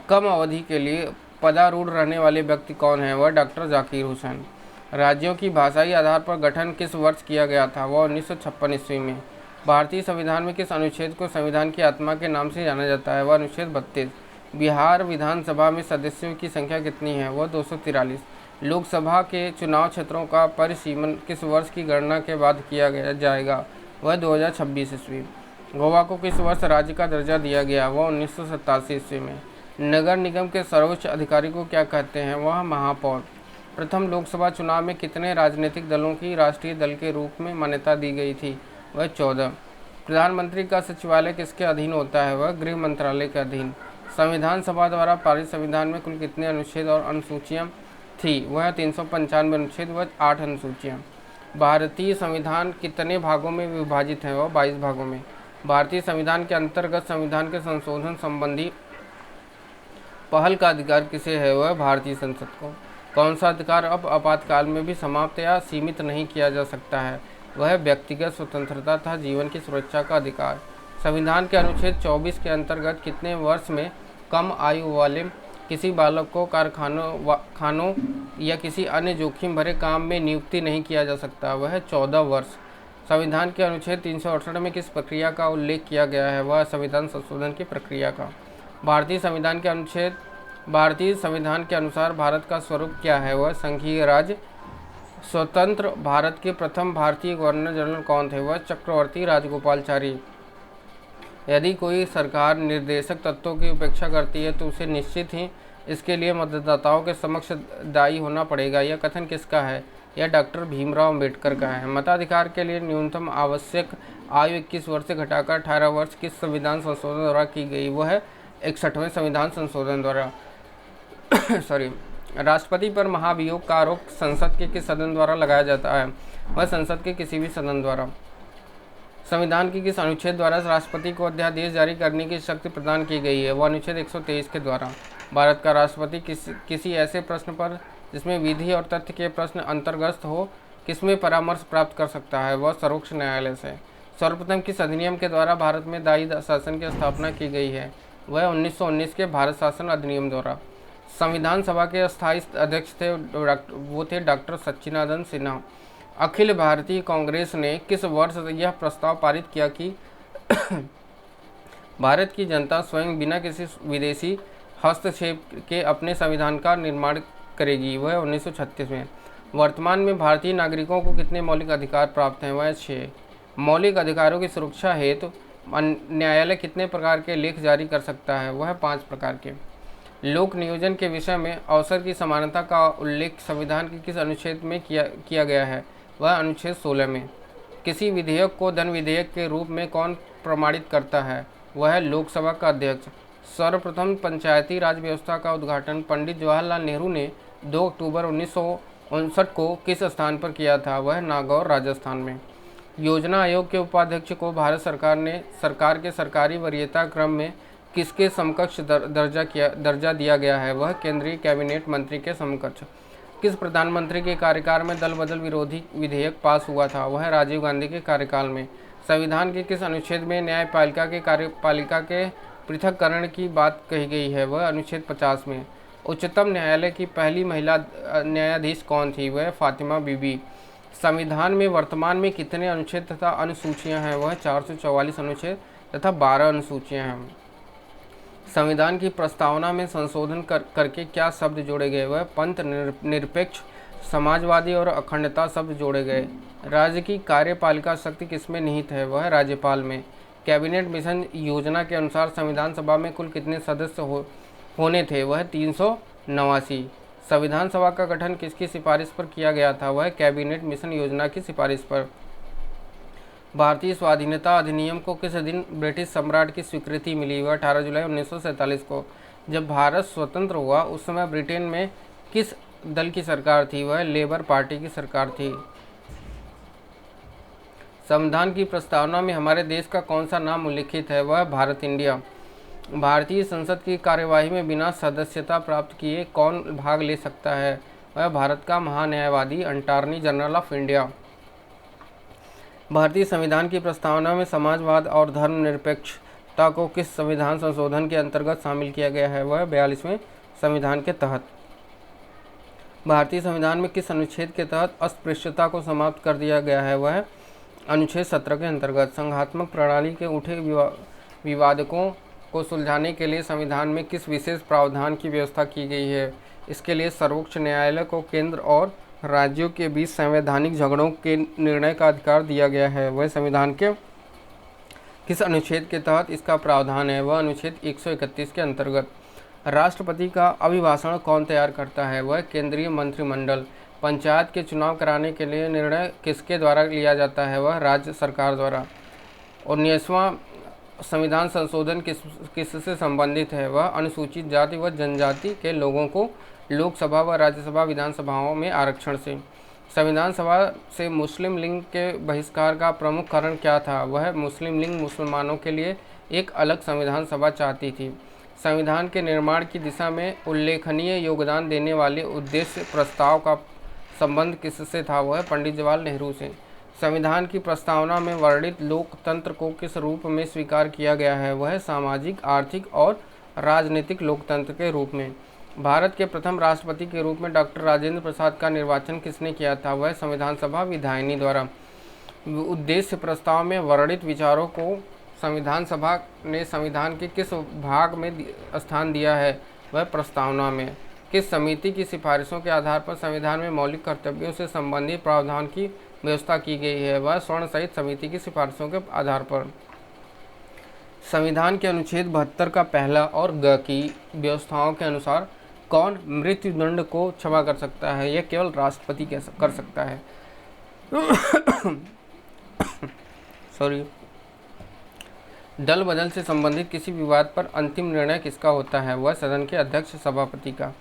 [SPEAKER 1] कम अवधि के लिए पदारूढ़ रहने वाले व्यक्ति कौन है? वह डॉक्टर जाकिर हुसैन। राज्यों की भाषाई आधार पर गठन किस वर्ष किया गया था? वह 1956 ईस्वी में। भारतीय संविधान में किस अनुच्छेद को संविधान की आत्मा के नाम से जाना जाता है? वह अनुच्छेद 32। बिहार विधानसभा में सदस्यों की संख्या कितनी है? वह 243। लोकसभा के चुनाव क्षेत्रों का परिसीमन किस वर्ष की गणना के बाद किया जाएगा? वह 2026 ईस्वी। गोवा को किस वर्ष राज्य का दर्जा दिया गया? वह 1987 ईस्वी में। नगर निगम के सर्वोच्च अधिकारी को क्या कहते हैं? वह महापौर। प्रथम लोकसभा चुनाव में कितने राजनीतिक दलों की राष्ट्रीय दल के रूप में मान्यता दी गई थी? वह 14। प्रधानमंत्री का सचिवालय किसके अधीन होता है? वह गृह मंत्रालय के अधीन। संविधान सभा द्वारा पारित संविधान में कुल कितने अनुच्छेद और अनुसूचियाँ थी? वह 395 अनुच्छेद व 8 अनुसूचियाँ। भारतीय संविधान कितने भागों में विभाजित है? वह 22 भागों में। भारतीय संविधान के अंतर्गत संविधान के संशोधन संबंधी पहल का अधिकार किसे है? वह भारतीय संसद को। कौन सा अधिकार अब आपातकाल में भी समाप्त या सीमित नहीं किया जा सकता है? वह व्यक्तिगत स्वतंत्रता तथा जीवन की सुरक्षा का अधिकार। संविधान के अनुच्छेद 24 के अंतर्गत कितने वर्ष में कम आयु वाले किसी बालक को खानों या किसी अन्य जोखिम भरे काम में नियुक्ति नहीं किया जा सकता, वह 14 वर्ष। संविधान के अनुच्छेद 368 में किस प्रक्रिया का उल्लेख किया गया है, वह संविधान संशोधन की प्रक्रिया का। भारतीय संविधान के अनुसार भारत का स्वरूप क्या है, वह संघीय राज्य। स्वतंत्र भारत के प्रथम भारतीय गवर्नर जनरल कौन थे, वह चक्रवर्ती राजगोपालाचारी। यदि कोई सरकार निर्देशक तत्वों की उपेक्षा करती है तो उसे निश्चित ही इसके लिए मतदाताओं के समक्ष दायी होना पड़ेगा। यह कथन किसका है, यह डॉक्टर भीमराव अंबेडकर का है। मताधिकार के लिए न्यूनतम आवश्यक आयु 21 वर्ष से घटाकर 18 वर्ष किस संविधान संशोधन द्वारा की गई, वह है 61वें संविधान संशोधन द्वारा। राष्ट्रपति पर महाभियोग का आरोप संसद के किस सदन द्वारा लगाया जाता है, वह संसद के किसी भी सदन द्वारा। संविधान के किस अनुच्छेद द्वारा राष्ट्रपति को अध्यादेश जारी करने की शक्ति प्रदान की गई है, वह अनुच्छेद 123 के द्वारा। भारत का राष्ट्रपति किसी ऐसे प्रश्न पर जिसमें विधि और तथ्य के प्रश्न अंतर्गत हो किसमें परामर्श प्राप्त कर सकता है, वह सर्वोच्च न्यायालय से। सर्वप्रथम किस अधिनियम के द्वारा भारत में दायी शासन की स्थापना की गई है, वह 1919 के भारत शासन अधिनियम द्वारा। संविधान सभा के अस्थायी अध्यक्ष थे डॉक्टर सच्चिदानंद सिन्हा। अखिल भारतीय कांग्रेस ने किस वर्ष यह प्रस्ताव पारित किया कि भारत की जनता स्वयं बिना किसी विदेशी हस्तक्षेप के अपने संविधान का निर्माण करेगी, वह 1936 में। वर्तमान में भारतीय नागरिकों को कितने मौलिक अधिकार प्राप्त हैं, वह 6। मौलिक अधिकारों की सुरक्षा हेतु न्यायालय कितने प्रकार के लेख जारी कर सकता है, वह 5 प्रकार के। लोक नियोजन के विषय में अवसर की समानता का उल्लेख संविधान के किस अनुच्छेद में किया गया है, वह अनुच्छेद 16 में। किसी विधेयक को धन विधेयक के रूप में कौन प्रमाणित करता है, वह है लोकसभा का अध्यक्ष। सर्वप्रथम पंचायती राज व्यवस्था का उद्घाटन पंडित जवाहरलाल नेहरू ने 2 अक्टूबर 1959 को किस स्थान पर किया था, वह नागौर राजस्थान में। योजना आयोग के उपाध्यक्ष को भारत सरकार के सरकारी वरीयता क्रम में किसके समकक्ष दर्जा दिया गया है, वह केंद्रीय कैबिनेट मंत्री के समकक्ष। किस प्रधानमंत्री के कार्यकाल में दल बदल विरोधी विधेयक पास हुआ था, वह राजीव गांधी के कार्यकाल में। संविधान के किस अनुच्छेद में न्यायपालिका के कार्यपालिका के पृथक्करण की बात कही गई है, वह अनुच्छेद 50 में। उच्चतम न्यायालय की पहली महिला न्यायाधीश कौन थी, वह फातिमा बीबी। संविधान में वर्तमान में कितने अनुच्छेद तथा अनुसूचियां हैं, वह 444 अनुच्छेद तथा 12 अनुसूचियां हैं। संविधान की प्रस्तावना में संशोधन करके क्या शब्द जोड़े गए, वह पंथ निरपेक्ष, समाजवादी और अखंडता शब्द जोड़े गए। राज्य की कार्यपालिका शक्ति किसमें निहित है, वह राज्यपाल में। कैबिनेट मिशन योजना के अनुसार संविधान सभा में कुल कितने सदस्य होने थे, वह 389। संविधान सभा का गठन किसकी सिफारिश पर किया गया था, वह कैबिनेट मिशन योजना की सिफारिश पर। भारतीय स्वाधीनता अधिनियम को किस दिन ब्रिटिश सम्राट की स्वीकृति मिली, वह 18 जुलाई 1947 को। जब भारत स्वतंत्र हुआ उस समय ब्रिटेन में किस दल की सरकार थी, वह लेबर पार्टी की सरकार थी। संविधान की प्रस्तावना में हमारे देश का कौन सा नाम उल्लिखित है, वह भारत इंडिया। भारतीय संसद की कार्यवाही में बिना सदस्यता प्राप्त किए कौन भाग ले सकता है, वह भारत का महान्यायवादी अटॉर्नी जनरल ऑफ इंडिया। भारतीय संविधान की प्रस्तावना में समाजवाद और धर्मनिरपेक्षता को किस संविधान संशोधन के अंतर्गत शामिल किया गया है, वह 42वें संविधान के तहत। भारतीय संविधान में किस अनुच्छेद के तहत अस्पृश्यता को समाप्त कर दिया गया है, वह अनुच्छेद 17 के अंतर्गत। संघात्मक प्रणाली के उठे विवादों को सुलझाने के लिए संविधान में किस विशेष प्रावधान की व्यवस्था की गई है, इसके लिए सर्वोच्च न्यायालय को केंद्र और राज्यों के बीच संवैधानिक झगड़ों के निर्णय का अधिकार दिया गया है, वह संविधान के किस अनुच्छेद के तहत इसका प्रावधान है, वह अनुच्छेद 131 के अंतर्गत। राष्ट्रपति का अभिभाषण कौन तैयार करता है, वह केंद्रीय मंत्रिमंडल। पंचायत के चुनाव कराने के लिए निर्णय किसके द्वारा लिया जाता है, वह राज्य सरकार द्वारा। 19वां संविधान संशोधन किससे संबंधित है, वह अनुसूचित जाति व जनजाति के लोगों को लोकसभा व राज्यसभा विधानसभाओं में आरक्षण से। संविधान सभा से मुस्लिम लीग के बहिष्कार का प्रमुख कारण क्या था, वह मुस्लिम लीग मुसलमानों के लिए एक अलग संविधान सभा चाहती थी। संविधान के निर्माण की दिशा में उल्लेखनीय योगदान देने वाले उद्देश्य प्रस्ताव का संबंध किससे था, वह पंडित जवाहरलाल नेहरू से। संविधान की प्रस्तावना में वर्णित लोकतंत्र को किस रूप में स्वीकार किया गया है, वह सामाजिक, आर्थिक और राजनीतिक लोकतंत्र के रूप में। भारत के प्रथम राष्ट्रपति के रूप में डॉक्टर राजेंद्र प्रसाद का निर्वाचन किसने किया था? वह संविधान सभा विधायिनी द्वारा। उद्देश्य प्रस्ताव में वर्णित विचारों को संविधान सभा ने संविधान के किस भाग में स्थान दिया है? वह प्रस्तावना में। किस समिति की सिफारिशों के आधार पर संविधान में मौलिक कर्तव्यों से संबंधित प्रावधान की व्यवस्था की गई है? वह स्वर्ण सहित समिति की सिफारिशों के आधार पर। संविधान के अनुच्छेद 72 का पहला और ग की व्यवस्थाओं के अनुसार कौन मृत्युदंड को क्षमा कर सकता है? यह केवल राष्ट्रपति कर सकता है। सॉरी। दल बदल से संबंधित किसी विवाद पर अंतिम निर्णय किसका होता है? वह सदन के अध्यक्ष सभापति का।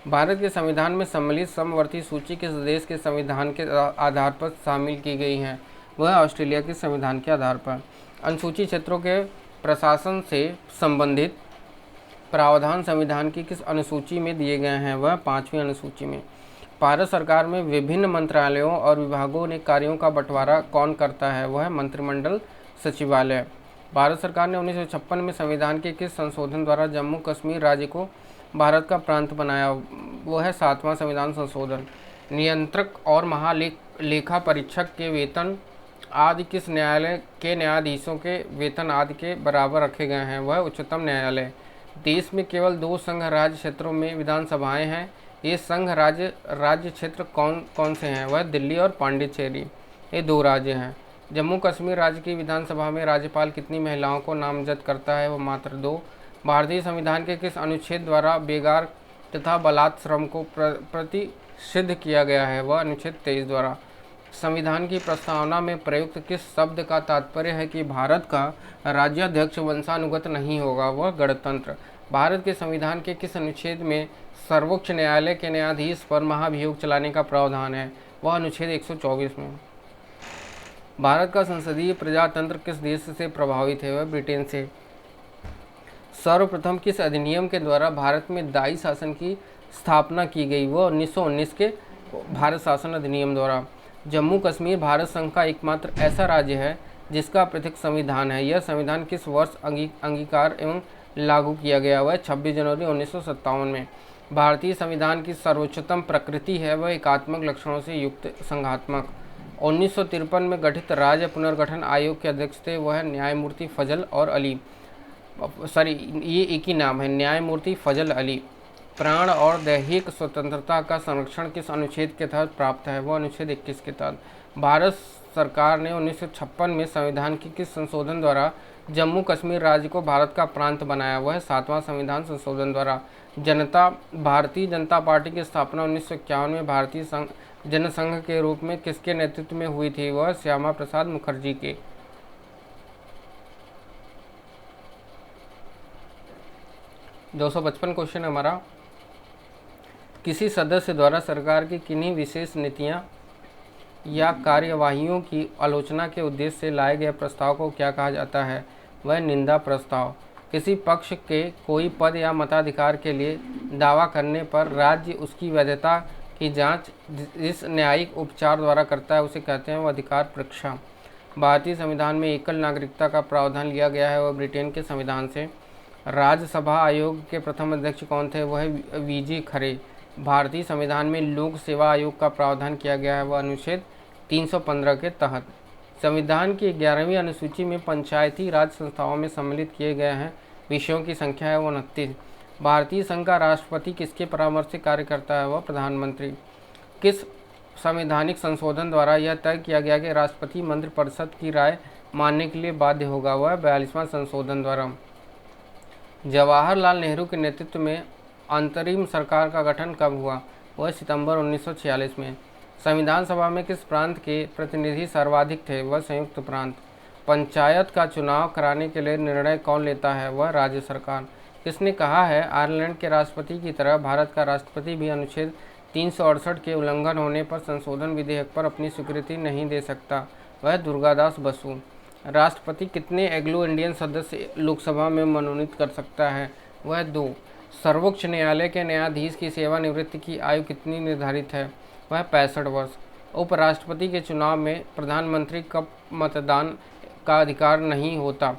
[SPEAKER 1] भारत के संविधान में सम्मिलित समवर्ती सूची किस देश के संविधान के आधार पर शामिल की गई है? वह ऑस्ट्रेलिया के संविधान के आधार पर। अनुसूचित क्षेत्रों के प्रशासन से संबंधित प्रावधान संविधान की किस अनुसूची में दिए गए हैं? वह 5वीं अनुसूची में। भारत सरकार में विभिन्न मंत्रालयों और विभागों ने कार्यों का बंटवारा कौन करता है? वह मंत्रिमंडल सचिवालय। भारत सरकार ने 1956 में संविधान के किस संशोधन द्वारा जम्मू कश्मीर राज्य को भारत का प्रांत बनाया? वह है 7वां संविधान संशोधन। नियंत्रक और महालेखा परीक्षक के वेतन आदि किस न्यायालय के न्यायाधीशों के वेतन आदि के बराबर रखे गए हैं? वह उच्चतम न्यायालय। देश में केवल 2 संघ राज्य क्षेत्रों में विधानसभाएं हैं। ये संघ राज्य क्षेत्र कौन कौन से हैं? वह दिल्ली और पांडिचेरी। ये 2 राज्य हैं। जम्मू कश्मीर राज्य की विधानसभा में राज्यपाल कितनी महिलाओं को नामजद करता है? वह मात्र 2। भारतीय संविधान के किस अनुच्छेद द्वारा बेगार तथा बलात् श्रम को प्रतिषिद्ध किया गया है? वह अनुच्छेद 23 द्वारा। संविधान की प्रस्तावना में प्रयुक्त किस शब्द का तात्पर्य है कि भारत का राज्याध्यक्ष वंशानुगत नहीं होगा? वह गणतंत्र। भारत के संविधान के किस अनुच्छेद में सर्वोच्च न्यायालय के न्यायाधीश पर महाभियोग चलाने का प्रावधान है? वह अनुच्छेद 124 में। भारत का संसदीय प्रजातंत्र किस देश से प्रभावित है? वह ब्रिटेन से। सर्वप्रथम किस अधिनियम के द्वारा भारत में दाई शासन की स्थापना की गई? वह 1919 के भारत शासन अधिनियम द्वारा। जम्मू कश्मीर भारत संघ का एकमात्र ऐसा राज्य है जिसका पृथक संविधान है। यह संविधान किस वर्ष अंगीकार एवं लागू किया गया? वह 26 जनवरी 1957 में। भारतीय संविधान की सर्वोच्चतम प्रकृति है वह एकात्मक लक्षणों से युक्त संघात्मक। 1953 में गठित राज्य पुनर्गठन आयोग के अध्यक्ष थे वह न्यायमूर्ति फजल और अली। ये एक ही नाम है, न्यायमूर्ति फजल अली। प्राण और दैहिक स्वतंत्रता का संरक्षण किस अनुच्छेद के तहत प्राप्त है? वह अनुच्छेद 21 के तहत। भारत सरकार ने 1956 में संविधान के किस संशोधन द्वारा जम्मू कश्मीर राज्य को भारत का प्रांत बनाया? वह 7वां संविधान संशोधन द्वारा। भारतीय जनता पार्टी की स्थापना 1951 में भारतीय जनसंघ के रूप में किसके नेतृत्व में हुई थी? वह श्यामा प्रसाद मुखर्जी के। 255 क्वेश्चन हमारा। किसी सदस्य द्वारा सरकार की किन्हीं विशेष नीतियां या कार्यवाहियों की आलोचना के उद्देश्य से लाए गए प्रस्ताव को क्या कहा जाता है? वह निंदा प्रस्ताव। किसी पक्ष के कोई पद या मताधिकार के लिए दावा करने पर राज्य उसकी वैधता की जांच जिस न्यायिक उपचार द्वारा करता है उसे कहते हैं वह अधिकार परीक्षा। भारतीय संविधान में एकल नागरिकता का प्रावधान लिया गया है वह ब्रिटेन के संविधान से। राज्यसभा आयोग के प्रथम अध्यक्ष कौन थे? वह वीजी खरे। भारतीय संविधान में लोक सेवा आयोग का प्रावधान किया गया है वह अनुच्छेद 315 के तहत। संविधान की 11वीं अनुसूची में पंचायती राज संस्थाओं में सम्मिलित किए गए हैं विषयों की संख्या है वो 29। भारतीय संघ का राष्ट्रपति किसके परामर्श से कार्य करता है? वह प्रधानमंत्री। किस संवैधानिक संशोधन द्वारा यह तय किया गया कि राष्ट्रपति मंत्रिपरिषद की राय मानने के लिए बाध्य होगा? वह 42वां संशोधन द्वारा। जवाहरलाल नेहरू के नेतृत्व में अंतरिम सरकार का गठन कब हुआ? वह सितंबर 1946 में। संविधान सभा में किस प्रांत के प्रतिनिधि सर्वाधिक थे? वह संयुक्त प्रांत। पंचायत का चुनाव कराने के लिए निर्णय कौन लेता है? वह राज्य सरकार। किसने कहा है आयरलैंड के राष्ट्रपति की तरह भारत का राष्ट्रपति भी अनुच्छेद 368 के उल्लंघन होने पर संशोधन विधेयक पर अपनी स्वीकृति नहीं दे सकता? वह दुर्गादास बसु। राष्ट्रपति कितने एंग्लो इंडियन सदस्य लोकसभा में मनोनीत कर सकता है? वह 2। सर्वोच्च न्यायालय के न्यायाधीश की सेवानिवृत्ति की आयु कितनी निर्धारित है? वह 65 वर्ष। उपराष्ट्रपति के चुनाव में प्रधानमंत्री कब मतदान का अधिकार नहीं होता?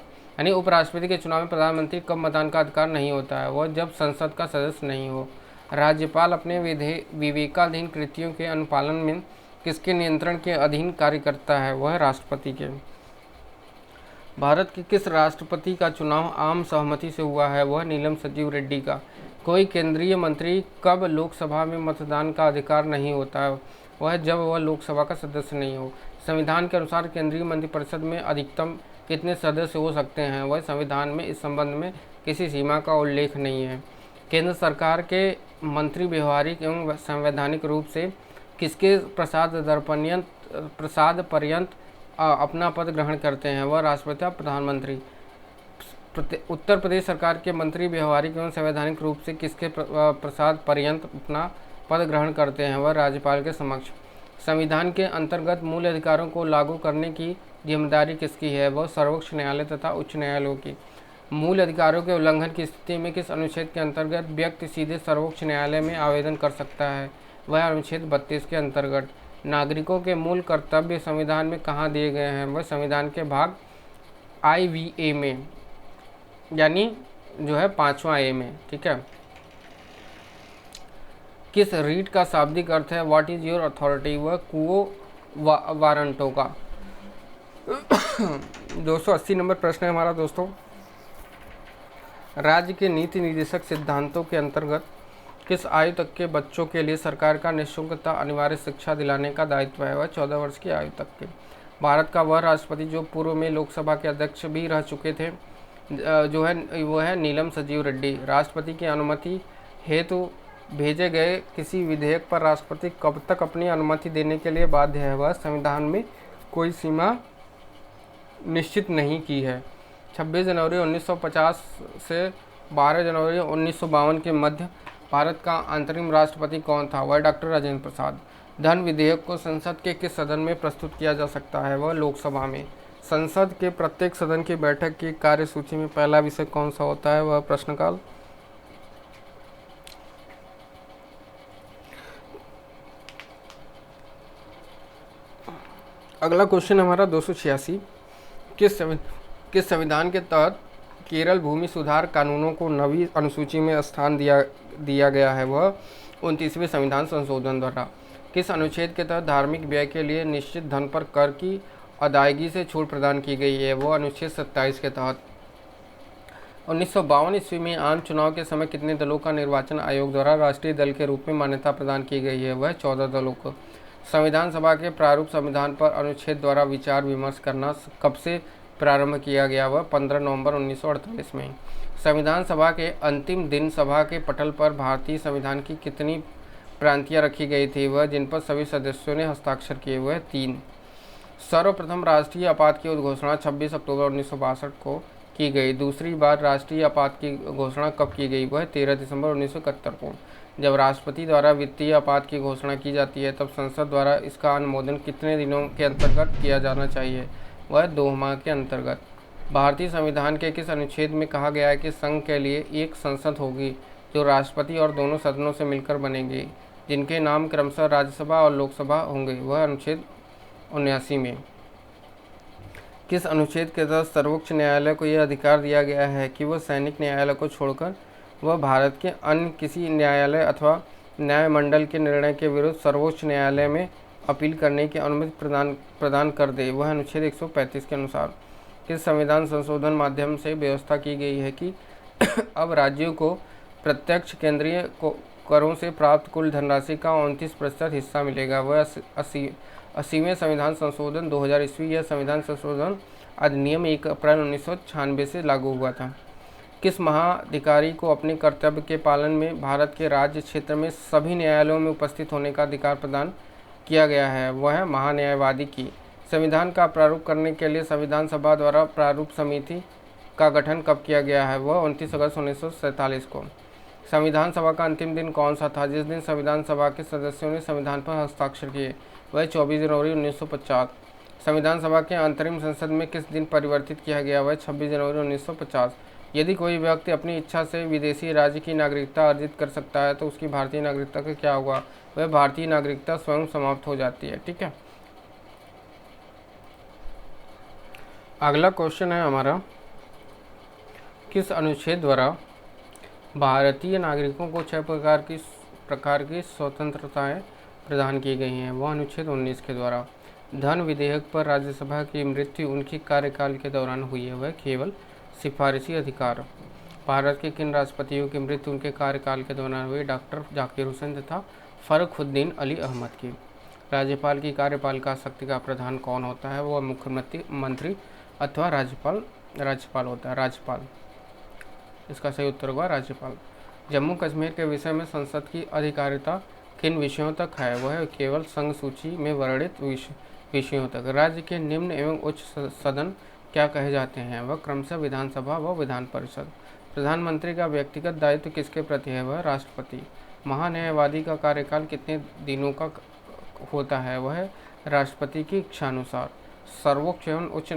[SPEAKER 1] उपराष्ट्रपति के चुनाव में प्रधानमंत्री कब मतदान का अधिकार नहीं होता है? वह जब संसद का सदस्य नहीं हो। राज्यपाल अपने विवेकाधीन कृतियों के अनुपालन में किसके नियंत्रण के अधीन कार्य करता है? वह राष्ट्रपति के। भारत के किस राष्ट्रपति का चुनाव आम सहमति से हुआ है? वह नीलम संजीव रेड्डी का। कोई केंद्रीय मंत्री कब लोकसभा में मतदान का अधिकार नहीं होता है? वह जब वह लोकसभा का सदस्य नहीं हो। संविधान के अनुसार केंद्रीय मंत्रिपरिषद में अधिकतम कितने सदस्य हो सकते हैं? वह संविधान में इस संबंध में किसी सीमा का उल्लेख नहीं है। केंद्र सरकार के मंत्री व्यवहारिक एवं संवैधानिक रूप से किसके प्रसाद पर्यंत अपना पद ग्रहण करते हैं? वह राष्ट्रपति या प्रधानमंत्री। उत्तर प्रदेश सरकार के मंत्री व्यवहारिक एवं संवैधानिक रूप से किसके प्रसाद पर्यंत अपना पद ग्रहण करते हैं? वह राज्यपाल के समक्ष। संविधान के अंतर्गत मूल अधिकारों को लागू करने की जिम्मेदारी किसकी है? वह सर्वोच्च न्यायालय तथा उच्च न्यायालयों की। मूल अधिकारों के उल्लंघन की स्थिति में किस अनुच्छेद के अंतर्गत व्यक्ति सीधे सर्वोच्च न्यायालय में आवेदन कर सकता है? वह अनुच्छेद 32 के अंतर्गत। नागरिकों के मूल कर्तव्य संविधान में कहाँ दिए गए हैं? वह संविधान के भाग IVA में, यानी जो है 5वां A में। ठीक है। किस रीट का शाब्दिक अर्थ है व्हाट इज योर अथॉरिटी? वह कुओ वारंटो का। 280 नंबर प्रश्न है हमारा दोस्तों। राज्य के नीति निर्देशक सिद्धांतों के अंतर्गत किस आयु तक के बच्चों के लिए सरकार का निःशुल्क तथा अनिवार्य शिक्षा दिलाने का दायित्व है? वह 14 वर्ष की आयु तक के। भारत का वह राष्ट्रपति जो पूर्व में लोकसभा के अध्यक्ष भी रह चुके थे जो है वो है नीलम संजीव रेड्डी। राष्ट्रपति की अनुमति हेतु भेजे गए किसी विधेयक पर राष्ट्रपति कब तक अपनी अनुमति देने के लिए बाध्य है? वह संविधान में कोई सीमा निश्चित नहीं की है। 26 जनवरी 1950 से 12 जनवरी 1952 के मध्य भारत का अंतरिम राष्ट्रपति कौन था? वह डॉक्टर राजेंद्र प्रसाद। धन विधेयक को संसद के किस सदन में प्रस्तुत किया जा सकता है? वह लोकसभा में। संसद के प्रत्येक सदन की बैठक की कार्यसूची में पहला विषय कौन सा होता है? वह प्रश्नकाल। अगला क्वेश्चन हमारा 286। किस संविधान के तहत केरल भूमि सुधार कानूनों को नवी अनुसूची में स्थान दिया गया है? वह 29वें संविधान संशोधन द्वारा। किस अनुच्छेद के तहत धार्मिक व्यय के लिए निश्चित धन पर कर की अदायगी से छूट प्रदान की गई है? वह अनुच्छेद 27 के तहत। 1952 ईस्वी में आम चुनाव के समय कितने दलों का निर्वाचन आयोग द्वारा राष्ट्रीय दल के रूप में मान्यता प्रदान की गई है? वह 14 दलों को। संविधान सभा के प्रारूप संविधान पर अनुच्छेद द्वारा विचार विमर्श करना कब से प्रारंभ किया गया? वह 15 नवंबर 1948 में। संविधान सभा के अंतिम दिन सभा के पटल पर भारतीय संविधान की कितनी प्रांतियाँ रखी गई थी? वह जिन पर सभी सदस्यों ने हस्ताक्षर किए? वह 3। सर्वप्रथम राष्ट्रीय आपात की उद्घोषणा 26 अक्टूबर 1962 को की गई। दूसरी बार राष्ट्रीय आपात की घोषणा कब की गई? वह 13 दिसंबर 1971 को। जब राष्ट्रपति द्वारा वित्तीय आपात की घोषणा की जाती है तब संसद द्वारा इसका अनुमोदन कितने दिनों के अंतर्गत किया जाना चाहिए? वह 2 माह के अंतर्गत। भारतीय संविधान के किस अनुच्छेद में कहा गया है कि संघ के लिए एक संसद होगी जो राष्ट्रपति और दोनों सदनों से मिलकर बनेगी, जिनके नाम क्रमशः राज्यसभा और लोकसभा होंगे? वह अनुच्छेद 79 में। किस अनुच्छेद के तहत सर्वोच्च न्यायालय को यह अधिकार दिया गया है कि वह सैनिक न्यायालय को छोड़कर वह भारत के अन्य किसी न्यायालय अथवा न्यायमंडल के निर्णय के विरुद्ध सर्वोच्च न्यायालय में अपील करने की अनुमति प्रदान कर दे? वह अनुच्छेद 135 के अनुसार। किस संविधान संशोधन माध्यम से व्यवस्था की गई है कि अब राज्यों को प्रत्यक्ष केंद्रीय करों से प्राप्त कुल धनराशि का 29% हिस्सा मिलेगा? वह 80वें संविधान संशोधन 2000 ईस्वी। यह संविधान संशोधन अधिनियम 1 अप्रैल 1996 से लागू हुआ था। किस महाधिकारी को अपने कर्तव्य के पालन में भारत के राज्य क्षेत्र में सभी न्यायालयों में उपस्थित होने का अधिकार प्रदान किया गया है? वह महान्यायवादी की। संविधान का प्रारूप करने के लिए संविधान सभा द्वारा प्रारूप समिति का गठन कब किया गया है? वह 29 अगस्त 1947 को। संविधान सभा का अंतिम दिन कौन सा था जिस दिन संविधान सभा के सदस्यों ने संविधान पर हस्ताक्षर किए? वह 24 जनवरी 1950। संविधान सभा के अंतरिम संसद में किस दिन परिवर्तित किया गया? वह 26 जनवरी 1950। यदि कोई व्यक्ति अपनी इच्छा से विदेशी राज्य की नागरिकता अर्जित कर सकता है तो उसकी भारतीय नागरिकता का क्या हुआ? वह भारतीय नागरिकता स्वयं समाप्त हो जाती है। ठीक है। अगला क्वेश्चन है हमारा, किस अनुच्छेद द्वारा भारतीय नागरिकों को 6 प्रकार की प्रकार की स्वतंत्रताएं प्रदान की गई हैं। वह अनुच्छेद 19 के द्वारा धन विधेयक पर राज्यसभा की मृत्यु उनकी कार्यकाल के दौरान हुई है, वह केवल सिफारिशी अधिकार। भारत के किन राष्ट्रपतियों की मृत्यु उनके कार्यकाल के दौरान हुई? डॉक्टर जाकिर हुसैन तथा फर्रुखुद्दीन अली अहमद की। राज्यपाल की कार्यपालिका शक्ति का प्रधान कौन होता है? वह मुख्यमंत्री अथवा राज्यपाल होता है। राज्यपाल, इसका सही उत्तर होगा राज्यपाल। जम्मू कश्मीर के विषय में संसद की अधिकारिता किन विषयों तक है? वह केवल संघ सूची में वर्णित विषयों तक। राज्य के निम्न एवं उच्च सदन क्या कहे जाते हैं? वह क्रमशः विधानसभा व विधान परिषद। प्रधानमंत्री का व्यक्तिगत दायित्व किसके प्रति है? वह राष्ट्रपति। महान्यायवादी का कार्यकाल कितने दिनों का होता है? वह राष्ट्रपति की इच्छानुसार। सर्वोच्च एवं उच्च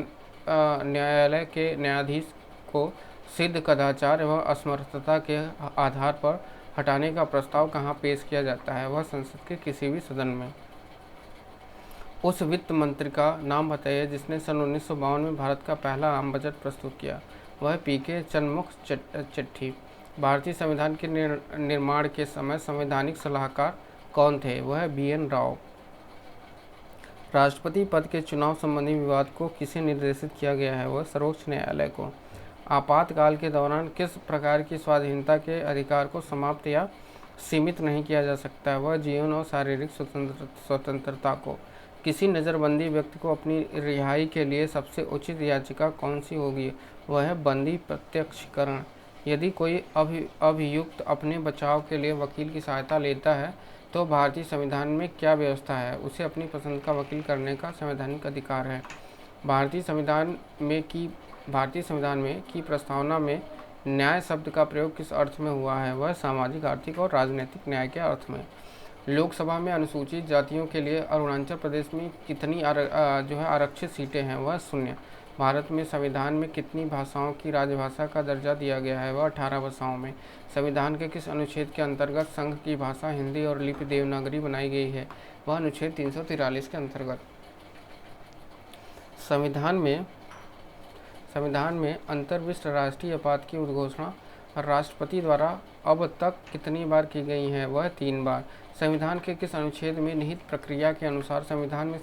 [SPEAKER 1] न्यायालय के न्यायाधीश को सिद्ध कदाचार एवं असमर्थता के आधार पर हटाने का प्रस्ताव कहाँ पेश किया जाता है? वह संसद के किसी भी सदन में। उस वित्त मंत्री का नाम बताइए जिसने सन 1952 में भारत का पहला आम बजट प्रस्तुत किया। वह पीके चंद्रमुख चट्टी। भारतीय संविधान के निर्माण के समय संवैधानिक सलाहकार कौन थे? वह BN राव। राष्ट्रपति पद के चुनाव संबंधी विवाद को किसे निर्देशित किया गया है? वह सर्वोच्च न्यायालय को। आपातकाल के दौरान किस प्रकार की स्वाधीनता के अधिकार को समाप्त या सीमित नहीं किया जा सकता है? वह जीवन और शारीरिक स्वतंत्रता को। किसी नज़रबंदी व्यक्ति को अपनी रिहाई के लिए सबसे उचित याचिका कौन सी होगी? वह है बंदी प्रत्यक्षीकरण। यदि कोई अभियुक्त अपने बचाव के लिए वकील की सहायता लेता है तो भारतीय संविधान में क्या व्यवस्था है? उसे अपनी पसंद का वकील करने का संवैधानिक अधिकार है। भारतीय संविधान में की प्रस्तावना में न्याय शब्द का प्रयोग किस अर्थ में हुआ है? वह सामाजिक, आर्थिक और राजनीतिक न्याय के अर्थ में। लोकसभा में अनुसूचित जातियों के लिए अरुणाचल प्रदेश में कितनी आरक्षित सीटें हैं? वह 0। भारत में संविधान में कितनी भाषाओं की राजभाषा का दर्जा दिया गया है? वह 18 भाषाओं में। संविधान के किस अनुच्छेद के अंतर्गत संघ की भाषा हिंदी और लिपि देवनागरी बनाई गई है? वह अनुच्छेद 343 के अंतर्गत। संविधान में अंतर्विष्ट राष्ट्रीय आपात की उद्घोषणा राष्ट्रपति द्वारा अब तक कितनी बार की गई है? वह 3 बार। संविधान के किस अनुच्छेद में निहित प्रक्रिया के अनुसार संविधान में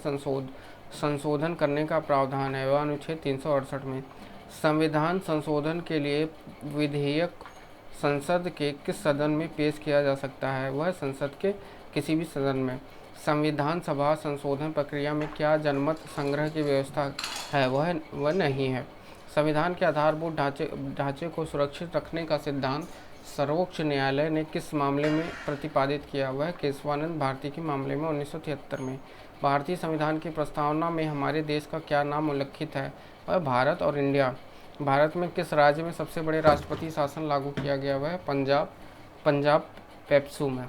[SPEAKER 1] संशोधन करने का प्रावधान है? वह अनुच्छेद 368 में। संविधान संशोधन के लिए विधेयक संसद के किस सदन में पेश किया जा सकता है? वह संसद के किसी भी सदन में। संविधान सभा संशोधन प्रक्रिया में क्या जनमत संग्रह की व्यवस्था है? वह नहीं है। संविधान के आधारभूत ढांचे को सुरक्षित रखने का सिद्धांत सर्वोच्च न्यायालय ने किस मामले में प्रतिपादित किया? वह केशवानंद भारती के मामले में 1973 में। भारतीय संविधान की प्रस्तावना में हमारे देश का क्या नाम उल्लिखित है? वह भारत और इंडिया। भारत में किस राज्य में सबसे बड़े राष्ट्रपति शासन लागू किया गया? वह पंजाब पेप्सू में।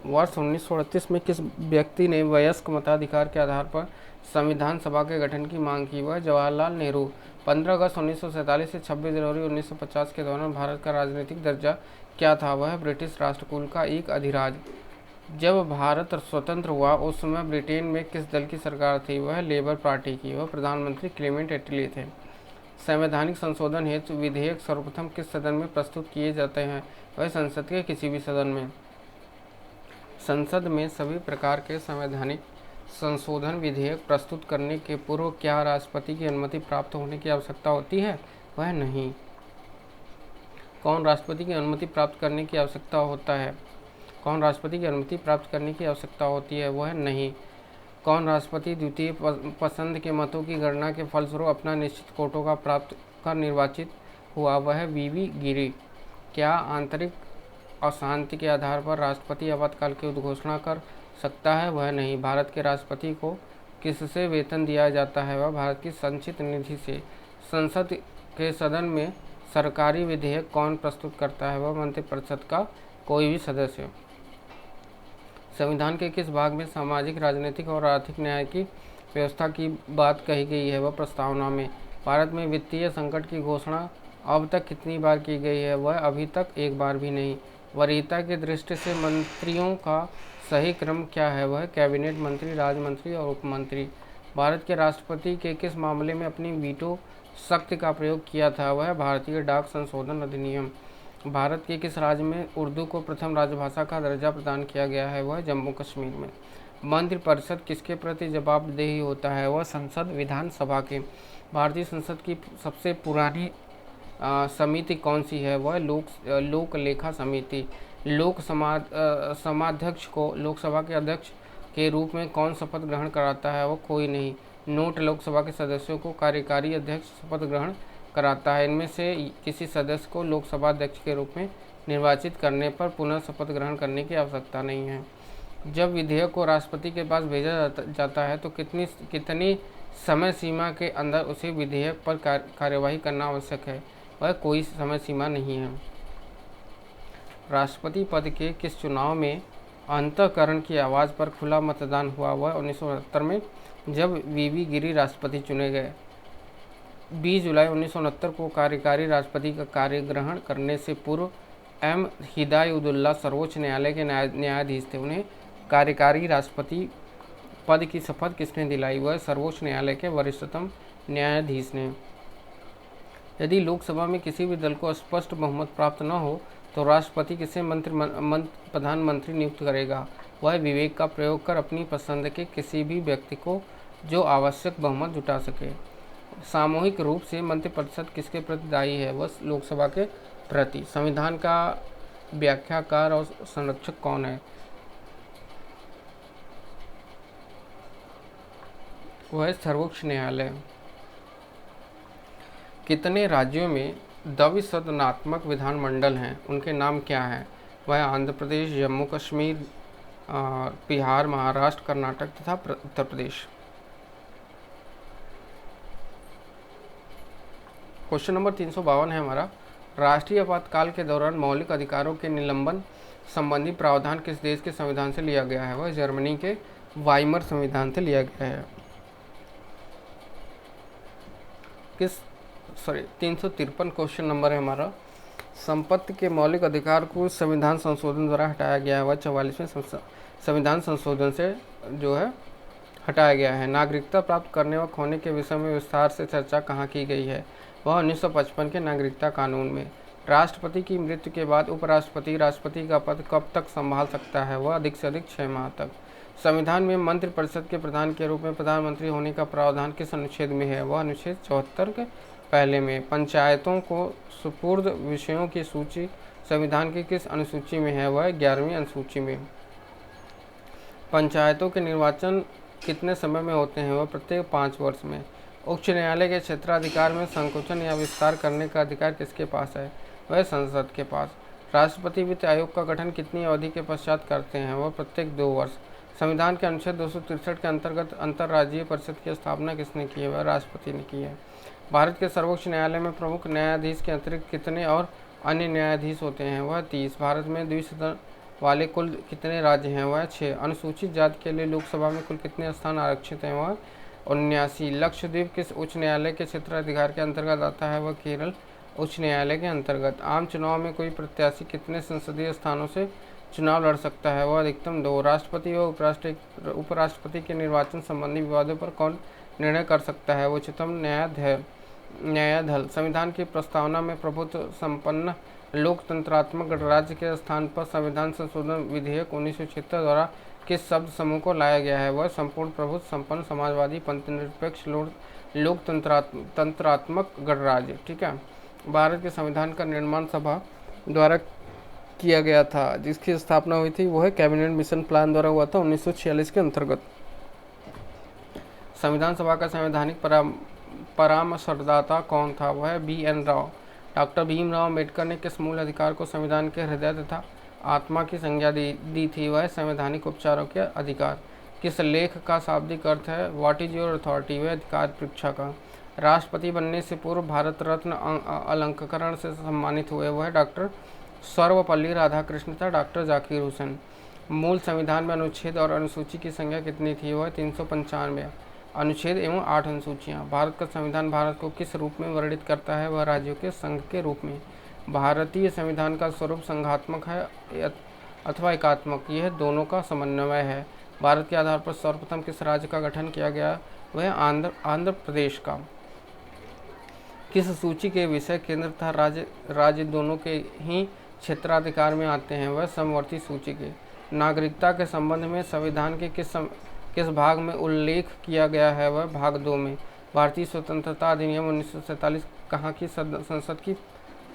[SPEAKER 1] वर्ष 1938 में किस व्यक्ति ने वयस्क मताधिकार के आधार पर संविधान सभा के गठन की मांग की? वह जवाहरलाल नेहरू। 15 अगस्त 1947 से 26 जनवरी 1950 के दौरान भारत का राजनीतिक दर्जा क्या था? वह ब्रिटिश राष्ट्रकूल का एक अधिराज। जब भारत स्वतंत्र हुआ उस समय ब्रिटेन में किस दल की सरकार थी? वह लेबर पार्टी की। वह प्रधानमंत्री क्लेमेंट एटली थे। संवैधानिक संशोधन हेतु विधेयक सर्वप्रथम किस सदन में प्रस्तुत किए जाते हैं? वह संसद के किसी भी सदन में। संसद में सभी प्रकार के संवैधानिक संशोधन विधेयक प्रस्तुत करने के पूर्व क्या राष्ट्रपति की अनुमति प्राप्त होने की आवश्यकता होती है? वह नहीं। कौन राष्ट्रपति की अनुमति प्राप्त करने की आवश्यकता होता है? कौन राष्ट्रपति की अनुमति प्राप्त करने की आवश्यकता होती है? वह नहीं। कौन राष्ट्रपति द्वितीय पसंद के मतों की गणना के फलस्वरूप अपना निश्चित कोटों का प्राप्त कर निर्वाचित हुआ? वह VV गिरी। क्या आंतरिक अशांति के आधार पर राष्ट्रपति आपातकाल की उद्घोषणा कर सकता है? वह नहीं। भारत के राष्ट्रपति को किससे वेतन दिया जाता है? वह भारत की संचित निधि से। संसद के सदन में सरकारी विधेयक कौन प्रस्तुत करता है? वह मंत्रिपरिषद का कोई भी सदस्य। संविधान के किस भाग में सामाजिक, राजनीतिक और आर्थिक न्याय की व्यवस्था की बात कही गई है? वह प्रस्तावना में। भारत में वित्तीय संकट की घोषणा अब तक कितनी बार की गई है? वह अभी तक एक बार भी नहीं। वरीयता की दृष्टि से मंत्रियों का सही क्रम क्या है? वह कैबिनेट मंत्री, राज्य मंत्री और उपमंत्री। भारत के राष्ट्रपति के किस मामले में अपनी वीटो शक्ति का प्रयोग किया था? वह भारतीय डाक संशोधन अधिनियम। भारत के किस राज्य में उर्दू को प्रथम राजभाषा का दर्जा प्रदान किया गया है? वह जम्मू कश्मीर में। मंत्रिपरिषद किसके प्रति जवाबदेही होता है? वह संसद विधानसभा के। भारतीय संसद की सबसे पुरानी समिति कौन सी है? वह लोक लेखा समिति। समाध्यक्ष को लोकसभा के अध्यक्ष के रूप में कौन शपथ ग्रहण कराता है? वो कोई नहीं। नोट लोकसभा के सदस्यों को कार्यकारी अध्यक्ष शपथ ग्रहण कराता है। इनमें से किसी सदस्य को लोकसभा अध्यक्ष के रूप में निर्वाचित करने पर पुनः शपथ ग्रहण करने की आवश्यकता नहीं है। जब विधेयक को राष्ट्रपति के पास भेजा जाता है तो कितनी समय सीमा के अंदर उसे विधेयक पर कार्यवाही करना आवश्यक है? वह कोई समय सीमा नहीं है। राष्ट्रपति पद के किस चुनाव में अंतःकरण की आवाज़ पर खुला मतदान हुआ? वह 1969 में, जब वीवी गिरी राष्ट्रपति चुने गए। 20 जुलाई 1969 को कार्यकारी राष्ट्रपति का कार्य ग्रहण करने से पूर्व एम हिदायतुल्लाह सर्वोच्च न्यायालय के न्यायाधीश थे। उन्हें कार्यकारी राष्ट्रपति पद की शपथ किसने दिलाई? वह सर्वोच्च न्यायालय के वरिष्ठतम न्यायाधीश ने। यदि लोकसभा में किसी भी दल को स्पष्ट बहुमत प्राप्त न हो तो राष्ट्रपति किसे प्रधानमंत्री नियुक्त करेगा? वह विवेक का प्रयोग कर अपनी पसंद के किसी भी व्यक्ति को जो आवश्यक बहुमत जुटा सके। सामूहिक रूप से मंत्रिपरिषद किसके प्रति दायी है? वह लोकसभा के प्रति। संविधान का व्याख्याकार और संरक्षक कौन है? वह सर्वोच्च न्यायालय। कितने राज्यों में द्विसदनात्मक विधानमंडल हैं? उनके नाम क्या हैं? वह आंध्र प्रदेश, जम्मू कश्मीर, बिहार, महाराष्ट्र, कर्नाटक तथा उत्तर प्रदेश। क्वेश्चन नंबर 352 है हमारा। राष्ट्रीय आपातकाल के दौरान मौलिक अधिकारों के निलंबन संबंधी प्रावधान किस देश के संविधान से लिया गया है? वह जर्मनी के वाइमर संविधान से लिया गया है। 353 क्वेश्चन नंबर है हमारा। संपत्ति के मौलिक अधिकार को संविधान संशोधन द्वारा हटाया गया है। वह 44वें संविधान संशोधन से जो है हटाया गया है। नागरिकता प्राप्त करने व खोने के विषय में विस्तार से चर्चा कहाँ की गई है? वह 1955 के नागरिकता कानून में। राष्ट्रपति की मृत्यु के बाद उपराष्ट्रपति राष्ट्रपति का पद कब तक संभाल सकता है? वह अधिक से अधिक 6 माह तक। संविधान में मंत्रिपरिषद के प्रधान के रूप में प्रधानमंत्री होने का प्रावधान किस अनुच्छेद में है? वह अनुच्छेद 74 के पहले में। पंचायतों को सुपुर्द विषयों की सूची संविधान की किस अनुसूची में है? वह 11वीं अनुसूची में। पंचायतों के निर्वाचन कितने समय में होते हैं? वह प्रत्येक 5 वर्ष में। उच्च न्यायालय के क्षेत्राधिकार में संकुचन या विस्तार करने का अधिकार किसके पास है? वह संसद के पास। राष्ट्रपति वित्त आयोग का गठन कितनी अवधि के पश्चात करते हैं? वह प्रत्येक 2 वर्ष। संविधान के अनुच्छेद 263 के अंतर्गत अंतर्राज्यीय परिषद की स्थापना किसने की है? वह राष्ट्रपति ने की है। भारत के सर्वोच्च न्यायालय में प्रमुख न्यायाधीश के अतिरिक्त कितने और अन्य न्यायाधीश होते हैं? वह 30। भारत में द्विसदन वाले कुल कितने राज्य हैं? वह 6। अनुसूचित जाति के लिए लोकसभा में कुल कितने स्थान आरक्षित हैं? वह 79। लक्षद्वीप किस उच्च न्यायालय के क्षेत्राधिकार के अंतर्गत आता है? वह केरल उच्च न्यायालय के अंतर्गत। आम चुनाव में कोई प्रत्याशी कितने संसदीय स्थानों से चुनाव लड़ सकता है? वह अधिकतम 2। राष्ट्रपति व उपराष्ट्रपति के निर्वाचन संबंधी विवादों पर कौन निर्णय कर सकता है? उच्चतम न्यायाधल। संविधान की प्रस्तावना में प्रभुत्व संपन्न लोकतंत्रात्मक गणराज्य के स्थान पर संविधान संशोधन विधेयक 1976 द्वारा किस शब्द समूह को लाया गया है? वह संपूर्ण प्रभुत्व संपन्न समाजवादी पंथनिरपेक्ष लोकतंत्रात्मक गणराज्य। ठीक है। भारत के संविधान का निर्माण सभा द्वारा किया गया था, जिसकी स्थापना हुई थी वह कैबिनेट मिशन प्लान द्वारा हुआ था 1946 के अंतर्गत। संविधान सभा का संवैधानिक परामर्शदाता कौन था? वह BN राव। डॉक्टर भीमराव अम्बेडकर ने किस मूल अधिकार को संविधान के हृदय तथा आत्मा की संज्ञा दी थी? वह संवैधानिक उपचारों के अधिकार। किस लेख का शाब्दिक अर्थ है व्हाट इज योर अथॉरिटी? वह अधिकार परीक्षा का। राष्ट्रपति बनने से पूर्व भारत रत्न अलंकरण से सम्मानित हुए वह डॉक्टर सर्वपल्ली राधाकृष्ण तथा डॉक्टर जाकिर हुसैन। मूल संविधान में अनुच्छेद और अनुसूची की संख्या कितनी थी? वह 395 अनुच्छेद एवं 8 अनुसूचियाँ। भारत का संविधान भारत को किस रूप में वर्णित करता है? वह राज्यों के संघ के रूप में। भारतीय संविधान का स्वरूप संघात्मक है अथवा एकात्मक? यह दोनों का समन्वय है। भारत के आधार पर सर्वप्रथम किस राज्य का गठन किया गया? वह आंध्र प्रदेश का। किस सूची के विषय केंद्र तथा राज्य दोनों के ही क्षेत्राधिकार में आते हैं? वह समवर्ती सूची के। नागरिकता के संबंध में संविधान के किस भाग में उल्लेख किया गया है? वह भाग 2 में। भारतीय स्वतंत्रता अधिनियम 1947 कहाँ की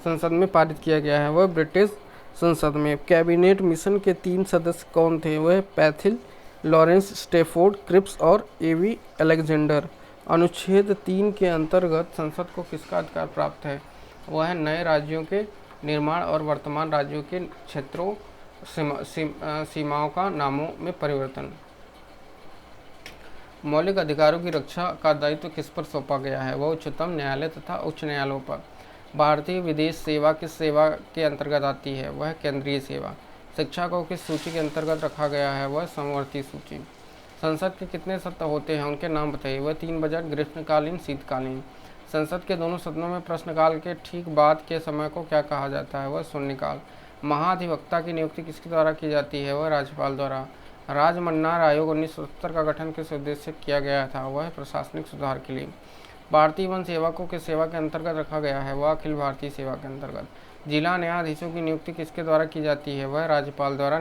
[SPEAKER 1] संसद में पारित किया गया है? वह ब्रिटिश संसद में। कैबिनेट मिशन के 3 सदस्य कौन थे? वह पैथिल, लॉरेंस स्टेफोर्ड क्रिप्स और एवी अलेक्जेंडर। अनुच्छेद 3 के अंतर्गत संसद को किसका अधिकार प्राप्त है? वह है नए राज्यों के निर्माण और वर्तमान राज्यों के क्षेत्रों सीमाओं का नामों में परिवर्तन। मौलिक अधिकारों की रक्षा का दायित्व किस पर सौंपा गया है? वह उच्चतम न्यायालय तथा उच्च न्यायालयों पर। भारतीय विदेश सेवा किस सेवा के अंतर्गत आती है? वह केंद्रीय सेवा। शिक्षा को किस सूची के अंतर्गत रखा गया है? वह समवर्ती सूची। संसद के कितने सत्र होते हैं? उनके नाम बताइए। वह 3 बजट, ग्रीष्मकालीन, शीतकालीन। संसद के दोनों सदनों में प्रश्नकाल के ठीक बाद के समय को क्या कहा जाता है? वह शून्यकाल। महाधिवक्ता की नियुक्ति किसके द्वारा की जाती है? वह राज्यपाल द्वारा। राजमन्नार आयोग 1970 का गठन किस उद्देश्य से किया गया था? वह प्रशासनिक सुधार के लिए। भारतीय वन सेवा को किस सेवा के अंतर्गत रखा गया है? वह अखिल भारतीय सेवा के अंतर्गत। जिला न्यायाधीशों की नियुक्ति किसके द्वारा की जाती है? वह राज्यपाल द्वारा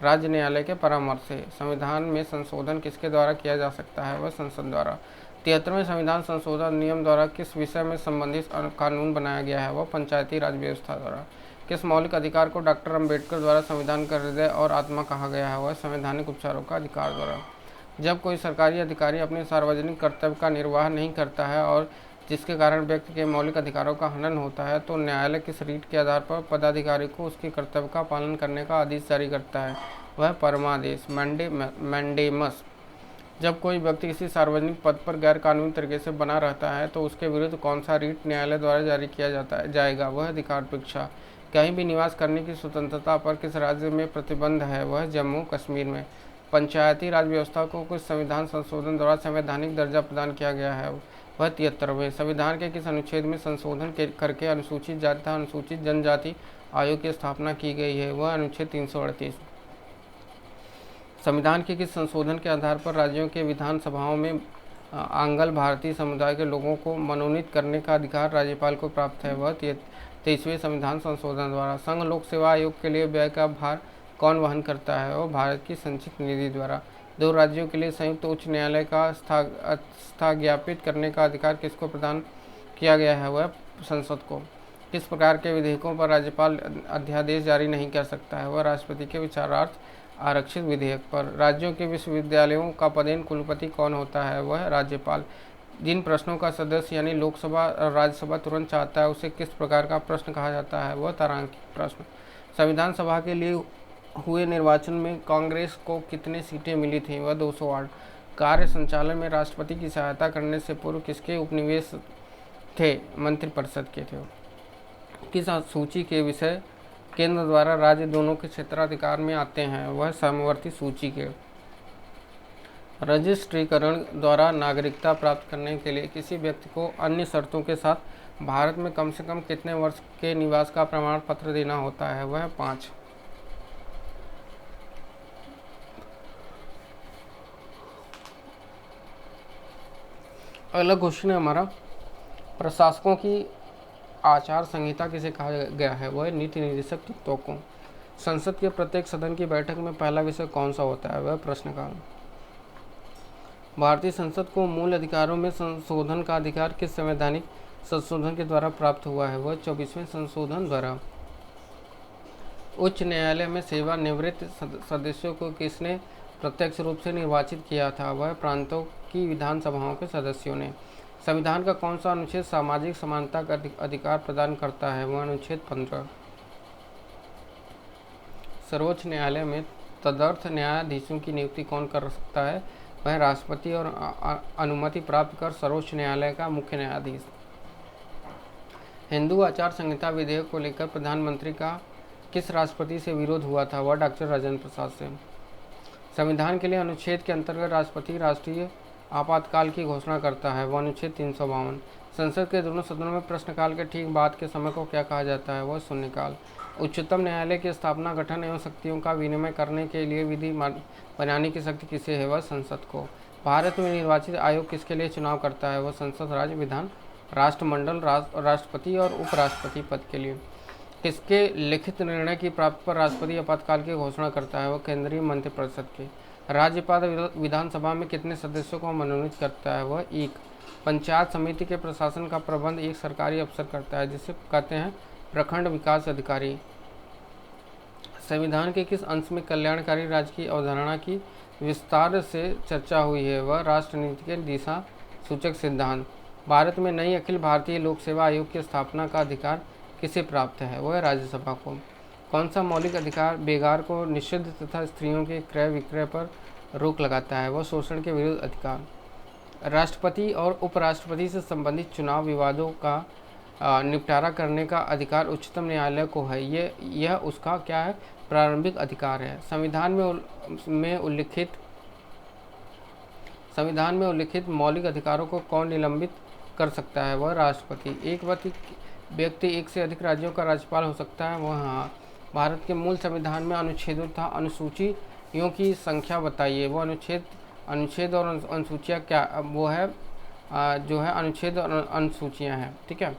[SPEAKER 1] राज्य न्यायालय के परामर्श से। संविधान में संशोधन किसके द्वारा किया जा सकता है? वह संसद द्वारा। 73वें संविधान संशोधन नियम द्वारा किस विषय में संबंधित कानून बनाया गया है? वह पंचायती राज व्यवस्था द्वारा। किस मौलिक अधिकार को डॉक्टर अंबेडकर द्वारा संविधान का हृदय और आत्मा कहा गया है? वह संवैधानिक उपचारों का अधिकार द्वारा। जब कोई सरकारी अधिकारी अपने सार्वजनिक कर्तव्य का निर्वाह नहीं करता है और जिसके कारण व्यक्ति के मौलिक अधिकारों का हनन होता है तो न्यायालय किस रीट के आधार पर पदाधिकारी को उसके कर्तव्य का पालन करने का आदेश जारी करता है? वह परमादेश, मैंडेमस। जब कोई व्यक्ति किसी सार्वजनिक पद पर गैर कानूनी तरीके से बना रहता है तो उसके विरुद्ध कौन सा रीट न्यायालय द्वारा जारी किया जाएगा? वह अधिकार परीक्षा। कहीं भी निवास करने की स्वतंत्रता पर किस राज्य में प्रतिबंध है? वह जम्मू कश्मीर में। पंचायती राज व्यवस्था को कुछ संविधान संशोधन द्वारा संवैधानिक दर्जा प्रदान किया गया है? वह 73वें। संविधान के किस अनुच्छेद में संशोधन करके अनुसूचित जाति तथा अनुसूचित जनजाति आयोग की स्थापना की गई है? वह अनुच्छेद 338। संविधान के किस संशोधन के आधार पर राज्यों के विधानसभाओं में आंग्ल भारतीय समुदाय के लोगों को मनोनीत करने का अधिकार राज्यपाल को प्राप्त है? वह 23वें संविधान संशोधन द्वारा। संघ लोक सेवा आयोग के लिए व्यय का भार कौन वहन करता है? वह भारत की संचित निधि द्वारा। 2 राज्यों के लिए संयुक्त उच्च न्यायालय का स्थाज्ञापित करने का अधिकार किसको प्रदान किया गया है? वह संसद को। किस प्रकार के विधेयकों पर राज्यपाल अध्यादेश जारी नहीं कर सकता है? वह राष्ट्रपति के विचारार्थ आरक्षित विधेयक पर। राज्यों के विश्वविद्यालयों का पदेन कुलपति कौन होता है? वह राज्यपाल। जिन प्रश्नों का सदस्य यानी लोकसभा और राज्यसभा तुरंत चाहता है उसे किस प्रकार का प्रश्न कहा जाता है? वह तारांकित प्रश्न। संविधान सभा के लिए हुए निर्वाचन में कांग्रेस को कितनी सीटें मिली थीं? वह 208। कार्य संचालन में राष्ट्रपति की सहायता करने से पूर्व किसके उपनिवेश थे? मंत्रिपरिषद के थे। किस सूची के विषय केंद्र द्वारा राज्य दोनों के क्षेत्राधिकार में आते हैं? वह समवर्ती सूची के। रजिस्ट्रीकरण द्वारा नागरिकता प्राप्त करने के लिए किसी व्यक्ति को अन्य शर्तों के साथ भारत में कम से कम कितने वर्ष के निवास का प्रमाण पत्र देना होता है? वह 5। अगला क्वेश्चन है हमारा, प्रशासकों की आचार संहिता किसे कहा गया है? वह नीति निर्देशक तत्वों को। संसद के प्रत्येक सदन की बैठक में पहला विषय कौन सा होता है? वह प्रश्नकाल। भारतीय संसद को मूल अधिकारों में संशोधन का अधिकार किस संवैधानिक संशोधन के द्वारा प्राप्त हुआ है? वह 24वें संशोधन द्वारा। उच्च न्यायालय में सेवानिवृत्त सदस्यों को किसने प्रत्यक्ष रूप से निर्वाचित किया था? वह प्रांतों की विधानसभाओं के सदस्यों ने। संविधान का कौन सा अनुच्छेद सामाजिक समानता का अधिकार प्रदान करता है? वह अनुच्छेद 15। सर्वोच्च न्यायालय में तदर्थ न्यायाधीशों की नियुक्ति कौन कर सकता है? वह राष्ट्रपति और अनुमति प्राप्त कर सर्वोच्च न्यायालय का मुख्य न्यायाधीश। हिंदू आचार संहिता विधेयक को लेकर प्रधानमंत्री का किस राष्ट्रपति से विरोध हुआ था? वह डॉक्टर राजेंद्र प्रसाद से। संविधान के लिए अनुच्छेद के अंतर्गत राष्ट्रपति राष्ट्रीय आपातकाल की घोषणा करता है? वह अनुच्छेद 352। संसद के दोनों सदनों में प्रश्नकाल के ठीक बाद के समय को क्या कहा जाता है? वह शून्यकाल। उच्चतम न्यायालय की स्थापना, गठन एवं शक्तियों का विनिमय करने के लिए विधि बनाने की शक्ति किसे है? वह संसद को। भारत में निर्वाचित आयोग किसके लिए चुनाव करता है? वह संसद राज्य विधान राष्ट्रमंडल, राष्ट्रपति और उपराष्ट्रपति पद के लिए। किसके लिखित निर्णय की प्राप्ति पर राष्ट्रपति आपातकाल की घोषणा करता है? वह केंद्रीय मंत्रिपरिषद के। राज्यपाल विधानसभा में कितने सदस्यों को मनोनीत करता है? वह एक। पंचायत समिति के प्रशासन का प्रबंध एक सरकारी अफसर करता है, जिसे कहते हैं प्रखंड विकास अधिकारी। संविधान के किस अंश में कल्याणकारी राज्य की अवधारणा की विस्तार से चर्चा हुई है? वह राष्ट्र नीति के दिशा सूचक सिद्धांत। भारत में नई अखिल भारतीय लोक सेवा आयोग की स्थापना का अधिकार किसे प्राप्त है? वह राज्यसभा को। कौन सा मौलिक अधिकार बेगार को निषिद्ध तथा स्त्रियों के क्रय विक्रय पर रोक लगाता है? वह शोषण के विरुद्ध अधिकार। राष्ट्रपति और उपराष्ट्रपति से संबंधित चुनाव विवादों का निपटारा करने का अधिकार उच्चतम न्यायालय को है। यह उसका क्या है? प्रारंभिक अधिकार है। संविधान में उल्लिखित मौलिक अधिकारों को कौन निलंबित कर सकता है? वह राष्ट्रपति। एक व्यक्ति एक से अधिक राज्यों का राज्यपाल हो सकता है? वह हाँ। भारत के मूल संविधान में अनुच्छेदों तथा अनुसूचियों की संख्या बताइए। वो अनुच्छेद और अनुसूचियाँ क्या वो है जो है अनुच्छेद और अनुसूचियाँ हैं। ठीक है।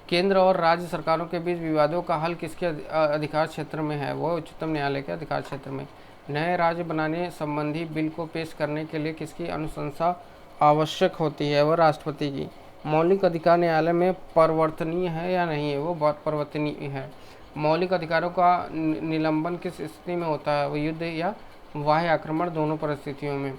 [SPEAKER 1] केंद्र और राज्य सरकारों के बीच विवादों का हल किसके अधिकार क्षेत्र में है? वह उच्चतम न्यायालय के अधिकार क्षेत्र में। नए राज्य बनाने संबंधी बिल को पेश करने के लिए किसकी अनुशंसा आवश्यक होती है? वह राष्ट्रपति की। मौलिक अधिकार न्यायालय में परिवर्तनीय है या नहीं है? वो परिवर्तनीय है। मौलिक अधिकारों का निलंबन किस स्थिति में होता है? वह युद्ध या बाह्य आक्रमण, दोनों परिस्थितियों में।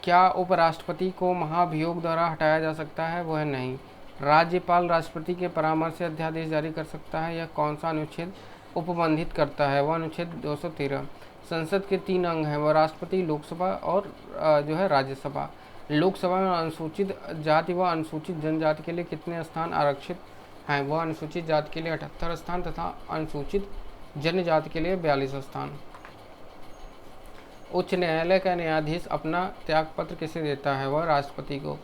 [SPEAKER 1] क्या उपराष्ट्रपति को महाभियोग द्वारा हटाया जा सकता है? वह नहीं। राज्यपाल राष्ट्रपति के परामर्श से अध्यादेश जारी कर सकता है। यह कौन सा अनुच्छेद उपबंधित करता है? वह अनुच्छेद 213। संसद के 3 अंग हैं, वह राष्ट्रपति, लोकसभा और जो है राज्यसभा। लोकसभा में अनुसूचित जाति व अनुसूचित जनजाति के लिए कितने स्थान आरक्षित हैं? वह अनुसूचित जाति के लिए 78 स्थान तथा अनुसूचित जनजाति के लिए 42 स्थान। उच्च न्यायालय का न्यायाधीश अपना त्यागपत्र किसे देता है? वह राष्ट्रपति को।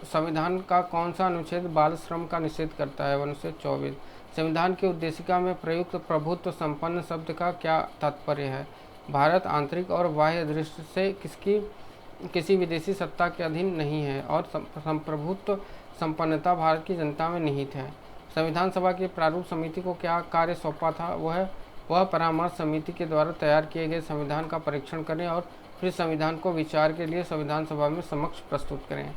[SPEAKER 1] संविधान का कौन सा अनुच्छेद बाल श्रम का निषेध करता है? अनुच्छेद 24। संविधान की उद्देशिका में प्रयुक्त प्रभुत्व संपन्न शब्द का क्या तात्पर्य है? भारत आंतरिक और बाह्य दृष्टि से किसी विदेशी सत्ता के अधीन नहीं है और संप्रभुत्व संपन्नता भारत की जनता में निहित है। संविधान सभा की प्रारूप समिति को क्या कार्य सौंपा था? वह परामर्श समिति के द्वारा तैयार किए गए संविधान का परीक्षण करें और फिर संविधान को विचार के लिए संविधान सभा में समक्ष प्रस्तुत करें।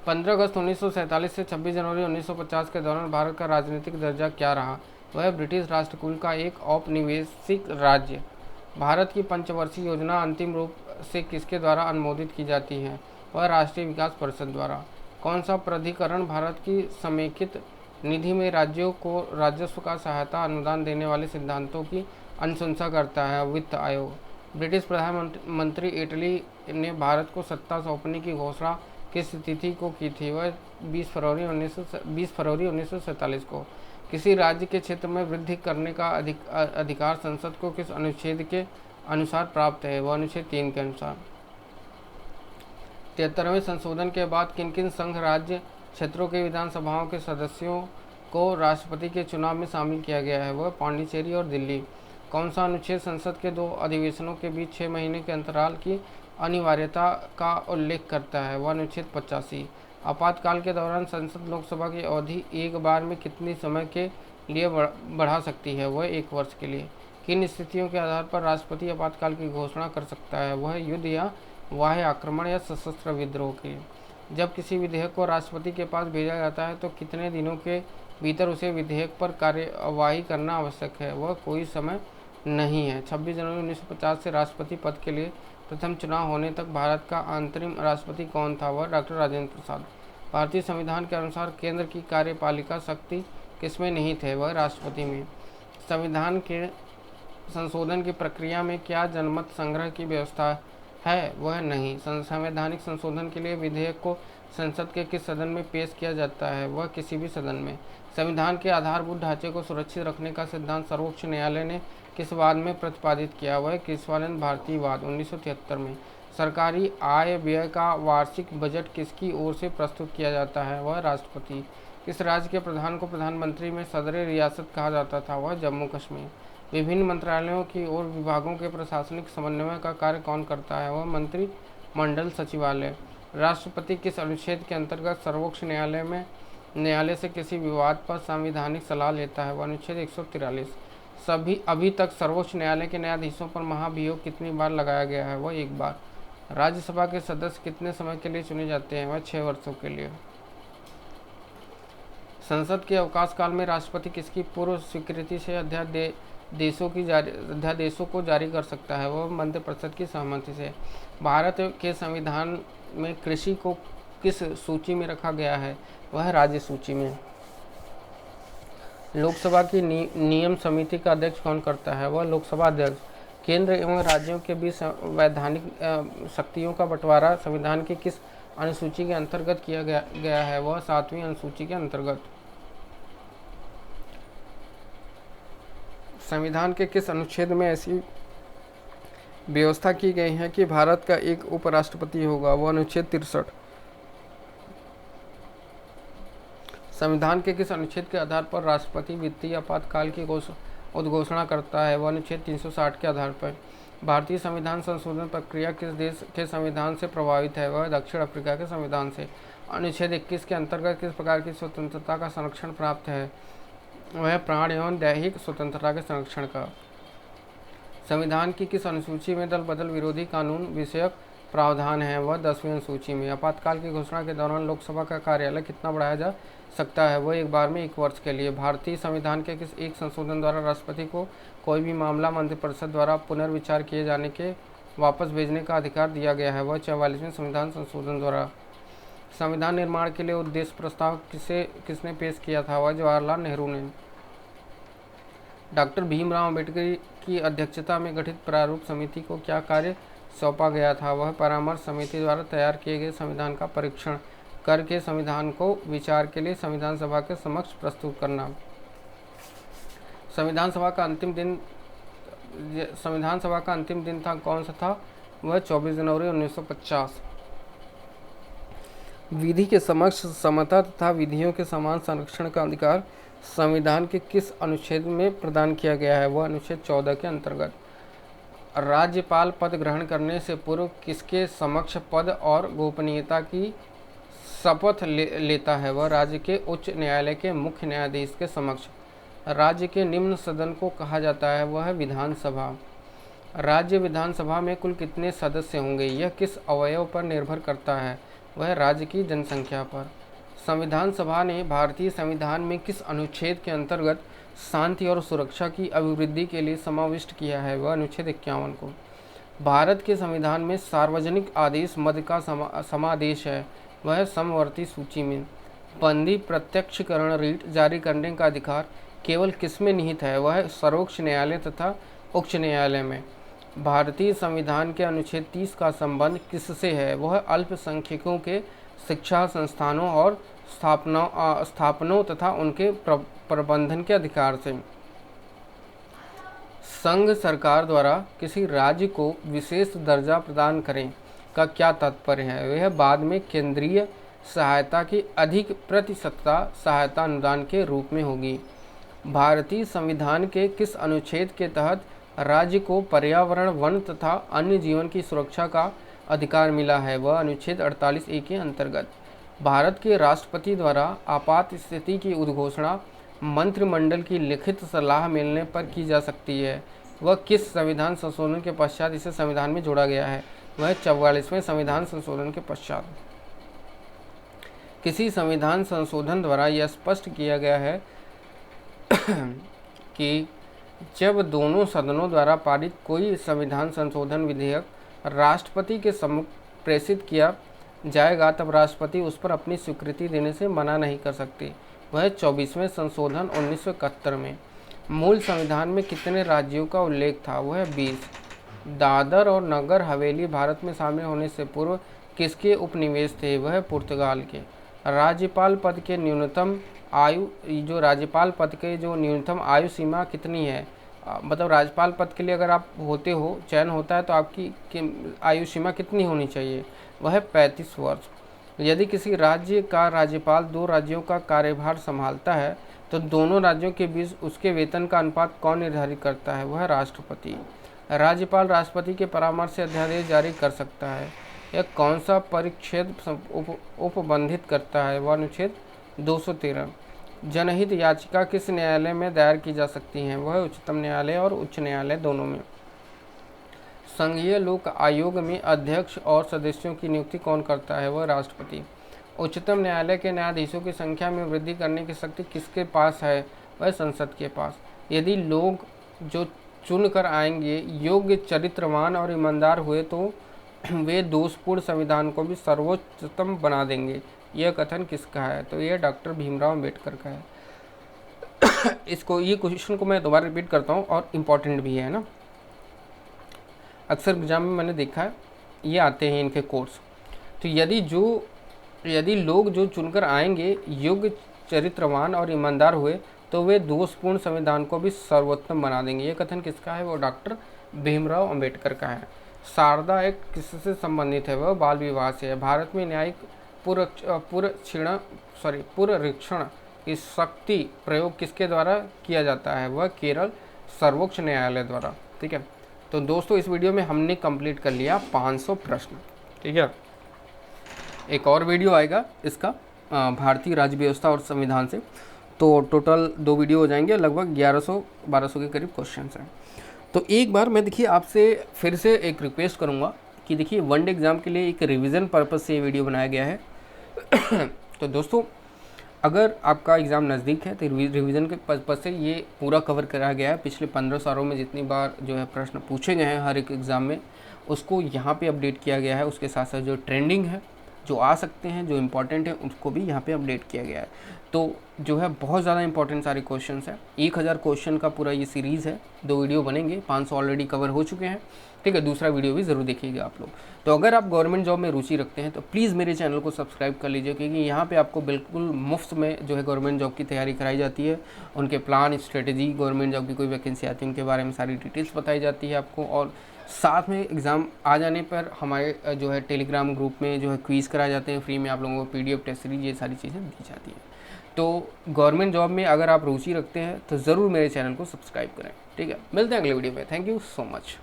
[SPEAKER 1] 15 अगस्त 1947 से 26 जनवरी 1950 के दौरान भारत का राजनीतिक दर्जा क्या रहा? वह ब्रिटिश राष्ट्रकूल का एक औपनिवेशिक राज्य। भारत की पंचवर्षीय योजना अंतिम रूप से किसके द्वारा अनुमोदित की जाती है? वह राष्ट्रीय विकास परिषद द्वारा। कौन सा प्राधिकरण भारत की समेकित निधि में राज्यों को राजस्व का सहायता अनुदान देने वाले सिद्धांतों की अनुशंसा करता है? वित्त आयोग। ब्रिटिश प्रधानमंत्री इटली ने भारत को सत्ता सौंपने की घोषणा किस तिथि को की थी? वह 20 फरवरी 1947 को। किसी राज्य के क्षेत्र में वृद्धि करने का अधिकार संसद को किस अनुच्छेद के अनुसार प्राप्त है? वह अनुच्छेद 3 के अनुसार। 73वें संशोधन के बाद किन किन संघ राज्य क्षेत्रों के विधानसभाओं के सदस्यों को राष्ट्रपति के चुनाव में शामिल किया गया है? वह पांडिचेरी और दिल्ली। कौन सा अनुच्छेद संसद के 2 अधिवेशनों के बीच 6 महीने के अंतराल की अनिवार्यता का उल्लेख करता है? वह अनुच्छेद 85। आपातकाल के दौरान संसद लोकसभा की अवधि एक बार में कितने समय के लिए बढ़ा सकती है? वह 1 वर्ष के लिए। किन स्थितियों के आधार पर राष्ट्रपति आपातकाल की घोषणा कर सकता है? वह युद्ध या बाह्य आक्रमण या सशस्त्र विद्रोह के। जब किसी विधेयक को राष्ट्रपति के पास भेजा जाता है तो कितने दिनों के भीतर उसे विधेयक पर कार्यवाही करना आवश्यक है? वह कोई समय नहीं है। 26 जनवरी 1950 से राष्ट्रपति पद के लिए प्रथम चुनाव होने तक भारत का अंतरिम राष्ट्रपति कौन था? वह डॉक्टर राजेंद्र प्रसाद। भारतीय संविधान के अनुसार केंद्र की कार्यपालिका शक्ति किसमें निहित है? वह राष्ट्रपति में। संविधान के संशोधन की प्रक्रिया में क्या जनमत संग्रह की व्यवस्था है? वह नहीं। संवैधानिक संशोधन के लिए विधेयक को संसद के किस सदन में पेश किया जाता है? वह किसी भी सदन में। संविधान के आधारभूत ढांचे को सुरक्षित रखने का सिद्धांत सर्वोच्च न्यायालय ने किस वाद में प्रतिपादित किया? वह केशवानंद भारती वाद 1973 में। सरकारी आय व्यय का वार्षिक बजट किसकी ओर से प्रस्तुत किया जाता है? वह राष्ट्रपति। किस राज्य के प्रधान को प्रधानमंत्री में सदर रियासत कहा जाता था? वह जम्मू कश्मीर। विभिन्न मंत्रालयों की और विभागों के प्रशासनिक समन्वय का कार्य कौन करता है? वह मंत्रिमंडल सचिवालय। राष्ट्रपति किस अनुच्छेद के अंतर्गत सर्वोच्च न्यायालय से किसी विवाद पर संवैधानिक सलाह लेता है? वह अनुच्छेद 143। अभी तक सर्वोच्च न्यायालय के न्यायाधीशों पर महाभियोग कितनी बार लगाया गया है? वह 1 बार। राज्यसभा के सदस्य कितने समय के लिए चुने जाते हैं? वह 6 वर्षों के लिए। संसद के अवकाश काल में राष्ट्रपति किसकी पूर्व स्वीकृति से अध्यादेशों को जारी कर सकता है? वह मंत्रिपरिषद की सहमति से। भारत के संविधान में कृषि को किस सूची में रखा गया है? वह राज्य सूची में। लोकसभा की नियम समिति का अध्यक्ष कौन करता है? वह लोकसभा अध्यक्ष। केंद्र एवं राज्यों के बीच वैधानिक शक्तियों का बंटवारा संविधान की किस अनुसूची के अंतर्गत किया गया है? वह 7वीं अनुसूची के अंतर्गत। संविधान के किस अनुच्छेद में ऐसी व्यवस्था की गई है कि भारत का एक उपराष्ट्रपति होगा? वह अनुच्छेद 63। संविधान के किस अनुच्छेद के आधार पर राष्ट्रपति वित्तीय आपातकाल की उद्घोषणा करता है? वह अनुच्छेद 360 के आधार पर। भारतीय संविधान संशोधन प्रक्रिया किस देश के संविधान से प्रभावित है? वह दक्षिण अफ्रीका के संविधान से। अनुच्छेद 21 के अंतर्गत किस प्रकार की स्वतंत्रता का संरक्षण प्राप्त है? वह प्राण एवं दैहिक स्वतंत्रता के संरक्षण का। संविधान की किस अनुसूची में दल बदल विरोधी कानून विषयक प्रावधान है? वह 10वीं अनुसूची में। आपातकाल की घोषणा के दौरान लोकसभा का कार्यालय कितना बढ़ाया जा सकता है? वह 1 बार में 1 वर्ष के लिए। भारतीय संविधान के किस एक संशोधन द्वारा राष्ट्रपति को कोई भी मामला मंत्रिपरिषद द्वारा पुनर्विचार किए जाने के वापस भेजने का अधिकार दिया गया है? वह 44वें संविधान संशोधन द्वारा। संविधान निर्माण के लिए उद्देश्य प्रस्ताव किसने पेश किया था? वह जवाहरलाल नेहरू ने। डॉक्टर भीमराव अम्बेडकर की अध्यक्षता में गठित प्रारूप समिति को क्या कार्य सौंपा गया था? वह परामर्श समिति द्वारा तैयार किए गए संविधान का परीक्षण करके संविधान को विचार के लिए संविधान सभा के समक्ष प्रस्तुत करना। संविधान सभा का अंतिम दिन था कौन सा था? वह 24 जनवरी 1950। विधि के समक्ष समता तथा विधियों के समान संरक्षण का अधिकार संविधान के किस अनुच्छेद में प्रदान किया गया है? वह अनुच्छेद 14 के अंतर्गत। राज्यपाल पद ग्रहण करने से पूर्व किसके समक्ष पद और गोपनीयता की शपथ लेता है? वह राज्य के उच्च न्यायालय के मुख्य न्यायाधीश के समक्ष। राज्य के निम्न सदन को कहा जाता है? वह विधानसभा। राज्य विधानसभा में कुल कितने सदस्य होंगे? यह किस अवयव पर निर्भर करता है? वह राज्य की जनसंख्या पर। संविधान सभा ने भारतीय संविधान में किस अनुच्छेद के अंतर्गत शांति और सुरक्षा की अभिवृद्धि के लिए समाविष्ट किया है? वह अनुच्छेद 51 को। भारत के संविधान में सार्वजनिक आदेश मद का समादेश है? वह समवर्ती सूची में। बंदी प्रत्यक्षीकरण रीट जारी करने का अधिकार केवल किसमें निहित है? वह सर्वोच्च न्यायालय तथा उच्च न्यायालय में। भारतीय संविधान के अनुच्छेद 30 का संबंध किससे है? वह अल्पसंख्यकों के शिक्षा संस्थानों और स्थापनों तथा उनके प्रबंधन के अधिकार से। संघ सरकार द्वारा किसी राज्य को विशेष दर्जा प्रदान करें का क्या तात्पर्य है? वह बाद में केंद्रीय सहायता की अधिक प्रतिशतता सहायता अनुदान के रूप में होगी। भारतीय संविधान के किस अनुच्छेद के तहत राज्य को पर्यावरण, वन तथा अन्य जीवन की सुरक्षा का अधिकार मिला है? वह अनुच्छेद 48A के अंतर्गत। भारत के राष्ट्रपति द्वारा आपात स्थिति की उद्घोषणा मंत्रिमंडल की लिखित सलाह मिलने पर की जा सकती है? वह किस संविधान संशोधन के पश्चात इसे संविधान में जोड़ा गया है? वह 44वें संविधान संशोधन के पश्चात। किसी संविधान संशोधन द्वारा यह स्पष्ट किया गया है कि जब दोनों सदनों द्वारा पारित कोई संविधान संशोधन विधेयक राष्ट्रपति के सम्मुख प्रेषित किया जाएगा तब राष्ट्रपति उस पर अपनी स्वीकृति देने से मना नहीं कर सकते। वह 24वें संशोधन 1971 में। मूल संविधान में कितने राज्यों का उल्लेख था? वह 20। दादर और नगर हवेली भारत में शामिल होने से पूर्व किसके उपनिवेश थे? वह पुर्तगाल के। राज्यपाल पद के न्यूनतम आयु सीमा कितनी है? मतलब राज्यपाल पद के लिए अगर आप चयन होता है तो आपकी आयु सीमा कितनी होनी चाहिए? वह 35 वर्ष। यदि किसी राज्य का राज्यपाल 2 राज्यों का कार्यभार संभालता है तो दोनों राज्यों के बीच उसके वेतन का अनुपात कौन निर्धारित करता है? वह राष्ट्रपति। राज्यपाल राष्ट्रपति के परामर्श से अध्यादेश जारी कर सकता है। यह कौन सा परिच्छेद उपबंधित करता है? वह अनुच्छेद 213। जनहित याचिका किस न्यायालय में दायर की जा सकती हैं? वह उच्चतम न्यायालय और उच्च न्यायालय दोनों में। संघीय लोक आयोग में अध्यक्ष और सदस्यों की नियुक्ति कौन करता है? वह राष्ट्रपति। उच्चतम न्यायालय के न्यायाधीशों की संख्या में वृद्धि करने की शक्ति किसके पास है? वह संसद के पास। यदि लोग जो चुनकर आएंगे योग्य, चरित्रवान और ईमानदार हुए तो वे दोषपूर्ण संविधान को भी सर्वोच्चतम बना देंगे। यह कथन किसका है? तो यह डॉक्टर भीमराव अंबेडकर का है। ये क्वेश्चन को मैं दोबारा रिपीट करता हूँ और इम्पॉर्टेंट भी है ना, अक्सर एग्जाम में मैंने देखा है ये आते हैं इनके कोर्स। तो यदि लोग जो चुनकर आएंगे योग्य, चरित्रवान और ईमानदार हुए तो वे दोषपूर्ण संविधान को भी सर्वोत्तम बना देंगे। ये कथन किसका है? वो डॉक्टर भीमराव अंबेडकर का है। शारदा एक्ट किससे संबंधित है? वह बाल विवाह से है। भारत में न्यायिक पुनरीक्षण की शक्ति प्रयोग किसके द्वारा किया जाता है? वह केरल सर्वोच्च न्यायालय द्वारा। ठीक है, तो दोस्तों इस वीडियो में हमने कंप्लीट कर लिया 500 प्रश्न। ठीक है, एक और वीडियो आएगा इसका भारतीय राज्य व्यवस्था और संविधान से, तो टोटल 2 वीडियो हो जाएंगे, लगभग 1100-1200 के करीब क्वेश्चन हैं। तो एक बार मैं देखिए आपसे फिर से एक रिक्वेस्ट करूंगा कि देखिए वनडे एग्ज़ाम के लिए एक रिवीजन पर्पज़ से ये वीडियो बनाया गया है। तो दोस्तों अगर आपका एग्ज़ाम नज़दीक है तो रिवीजन के पर्पज़ से ये पूरा कवर कराया गया है। पिछले 15 सालों में जितनी बार जो है प्रश्न पूछे गए हैं हर एक एग्ज़ाम में, उसको यहाँ पे अपडेट किया गया है। उसके साथ साथ जो ट्रेंडिंग है, जो आ सकते हैं, जो इम्पॉर्टेंट है, उसको भी यहाँ पे अपडेट किया गया है। तो जो है बहुत ज़्यादा इंपॉर्टेंट सारे क्वेश्चंस हैं। 1000 क्वेश्चन का पूरा ये सीरीज़ है, 2 वीडियो बनेंगे, 500 ऑलरेडी कवर हो चुके हैं। ठीक है, दूसरा वीडियो भी ज़रूर देखिएगा आप लोग। तो अगर आप गवर्नमेंट जॉब में रुचि रखते हैं तो प्लीज़ मेरे चैनल को सब्सक्राइब कर लीजिए, क्योंकि यहाँ पे आपको बिल्कुल मुफ्त में जो है गवर्नमेंट जॉब की तैयारी कराई जाती है। उनके प्लान, स्ट्रेटेजी, गवर्नमेंट जॉब की कोई वैकेंसी आती है उनके बारे में सारी डिटेल्स बताई जाती है आपको। और साथ में एग्ज़ाम आ जाने पर हमारे जो है टेलीग्राम ग्रुप में जो है क्विज़ कराए जाते हैं फ्री में, आप लोगों को PDF टेस्ट सीरीज, ये सारी चीज़ें दी जाती हैं। तो गवर्नमेंट जॉब में अगर आप रुचि रखते हैं तो ज़रूर मेरे चैनल को सब्सक्राइब करें। ठीक है, मिलते हैं अगले वीडियो में। Thank you so much.